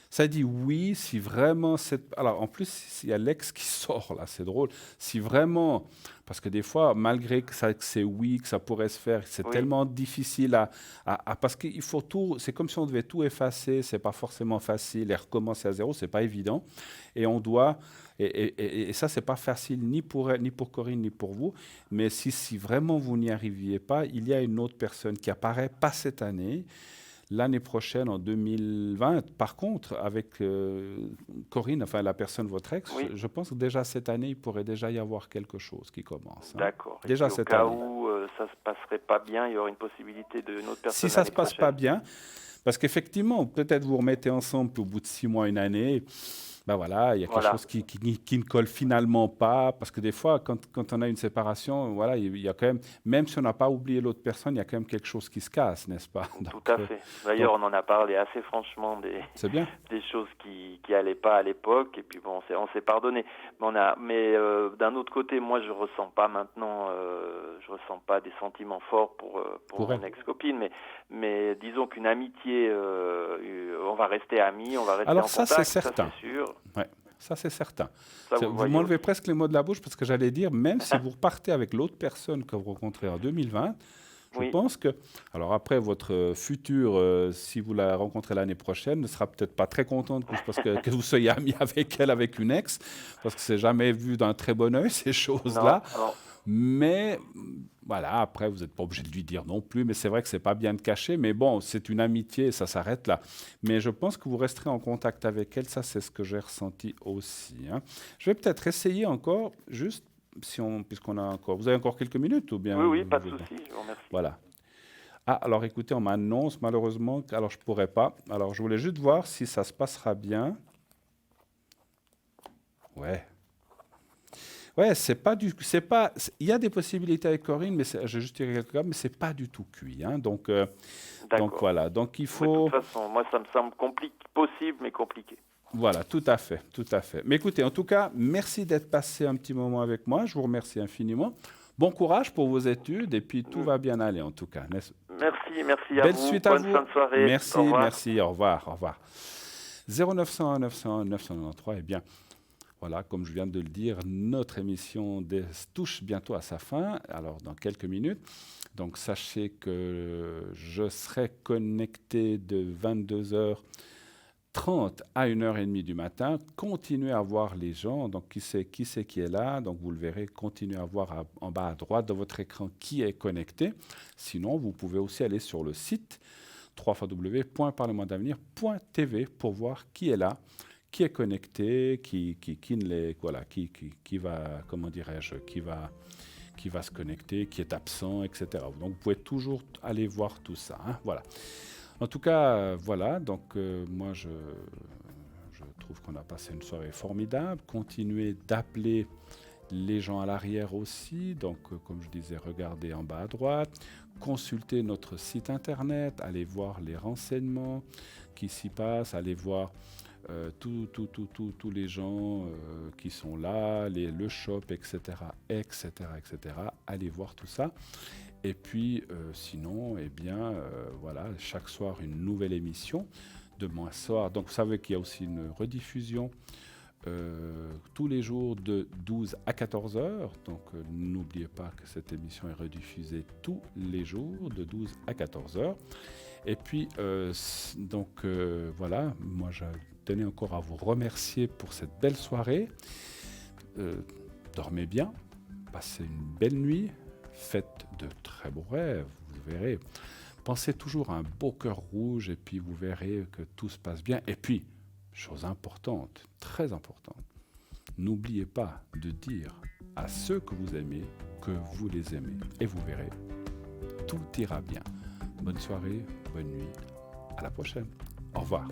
ça dit oui, si vraiment cette... Alors, en plus, il y a l'ex qui sort, là, c'est drôle. Si vraiment... Parce que des fois, malgré que c'est oui, que ça pourrait se faire, c'est tellement difficile parce qu'il faut tout... C'est comme si on devait tout effacer, c'est pas forcément facile, et recommencer à zéro, c'est pas évident. Et on doit... Et ça, c'est pas facile ni pour elle, ni pour Corinne, ni pour vous. Mais si vraiment vous n'y arriviez pas, il y a une autre personne qui apparaît, pas cette année, l'année prochaine, en 2020. Par contre, avec Corinne, enfin la personne, votre ex, je pense que déjà cette année, il pourrait déjà y avoir quelque chose qui commence. Hein. D'accord. Déjà cette année. Au cas où ça se passerait pas bien, il y aurait une possibilité d'une autre personne. Si ça se passe pas bien, parce qu'effectivement, peut-être vous remettez ensemble, puis au bout de 6 mois, une année... Ben voilà, il y a quelque chose qui ne colle finalement pas, parce que des fois, quand on a une séparation, voilà, il y a quand même si on n'a pas oublié l'autre personne, il y a quand même quelque chose qui se casse, n'est-ce pas? Tout à fait. D'ailleurs, on en a parlé assez franchement des choses qui n'allaient pas à l'époque, et puis bon, on s'est pardonné. Mais d'un autre côté, moi, je ressens pas maintenant, je ressens pas des sentiments forts pour mon ex-copine, mais disons qu'une amitié, on va rester amis, on va rester en contact, ça c'est certain. Ça, c'est sûr. Ouais, ça c'est certain. Ça, vous m'enlevez presque les mots de la bouche parce que j'allais dire, même si vous repartez avec l'autre personne que vous rencontrez en 2020, je pense que... Alors après, votre futur, si vous la rencontrez l'année prochaine, ne sera peut-être pas très contente que vous soyez ami avec elle, avec une ex, parce que c'est jamais vu d'un très bon œil, ces choses-là. Non. Mais voilà, après, vous n'êtes pas obligé de lui dire non plus, mais c'est vrai que ce n'est pas bien de cacher. Mais bon, c'est une amitié, ça s'arrête là. Mais je pense que vous resterez en contact avec elle, ça c'est ce que j'ai ressenti aussi. Hein. Je vais peut-être essayer encore, juste, puisqu'on a encore... Vous avez encore quelques minutes ou bien? Oui, pas de souci, je vous remercie. Voilà. Ah, alors écoutez, on m'annonce malheureusement, alors je ne pourrai pas. Alors je voulais juste voir si ça se passera bien. Ouais, il y a des possibilités avec Corinne, mais j'ai juste tiré quelques cas, mais c'est pas du tout cuit. Hein, donc voilà, donc il faut... De toute façon, moi ça me semble possible, mais compliqué. Voilà, tout à fait. Mais écoutez, en tout cas, merci d'être passé un petit moment avec moi. Je vous remercie infiniment. Bon courage pour vos études et puis tout va bien aller en tout cas. Merci à Belle vous. Suite Bonne à vous. fin de soirée. Merci, au revoir. 0901 901 993, eh bien... Voilà, comme je viens de le dire, notre émission touche bientôt à sa fin, alors dans quelques minutes. Donc sachez que je serai connecté de 22h30 à 1h30 du matin. Continuez à voir les gens, donc qui est là, donc vous le verrez, continuez à voir en bas à droite de votre écran qui est connecté. Sinon, vous pouvez aussi aller sur le site www.parlementdavenir.tv pour voir qui est là, qui est connecté, qui ne l'est, voilà, qui va, comment dirais-je, qui va se connecter, qui est absent, etc. Donc vous pouvez toujours aller voir tout ça. Hein, voilà. En tout cas, voilà. Donc moi je trouve qu'on a passé une soirée formidable. Continuez d'appeler les gens à l'arrière aussi. Donc comme je disais, regardez en bas à droite, consultez notre site internet, allez voir les renseignements qui s'y passent, allez voir tous les gens qui sont là, le shop, etc. Allez voir tout ça. Et puis, sinon, eh bien, voilà, chaque soir, une nouvelle émission. Demain soir, donc vous savez qu'il y a aussi une rediffusion tous les jours de 12 à 14 heures. Donc, n'oubliez pas que cette émission est rediffusée tous les jours de 12 à 14 heures. Et puis, voilà, moi, je tenais encore à vous remercier pour cette belle soirée. Dormez bien, passez une belle nuit, faites de très beaux rêves, vous verrez. Pensez toujours à un beau cœur rouge et puis vous verrez que tout se passe bien. Et puis, chose importante, très importante, n'oubliez pas de dire à ceux que vous aimez que vous les aimez. Et vous verrez, tout ira bien. Bonne soirée, bonne nuit, à la prochaine. Au revoir.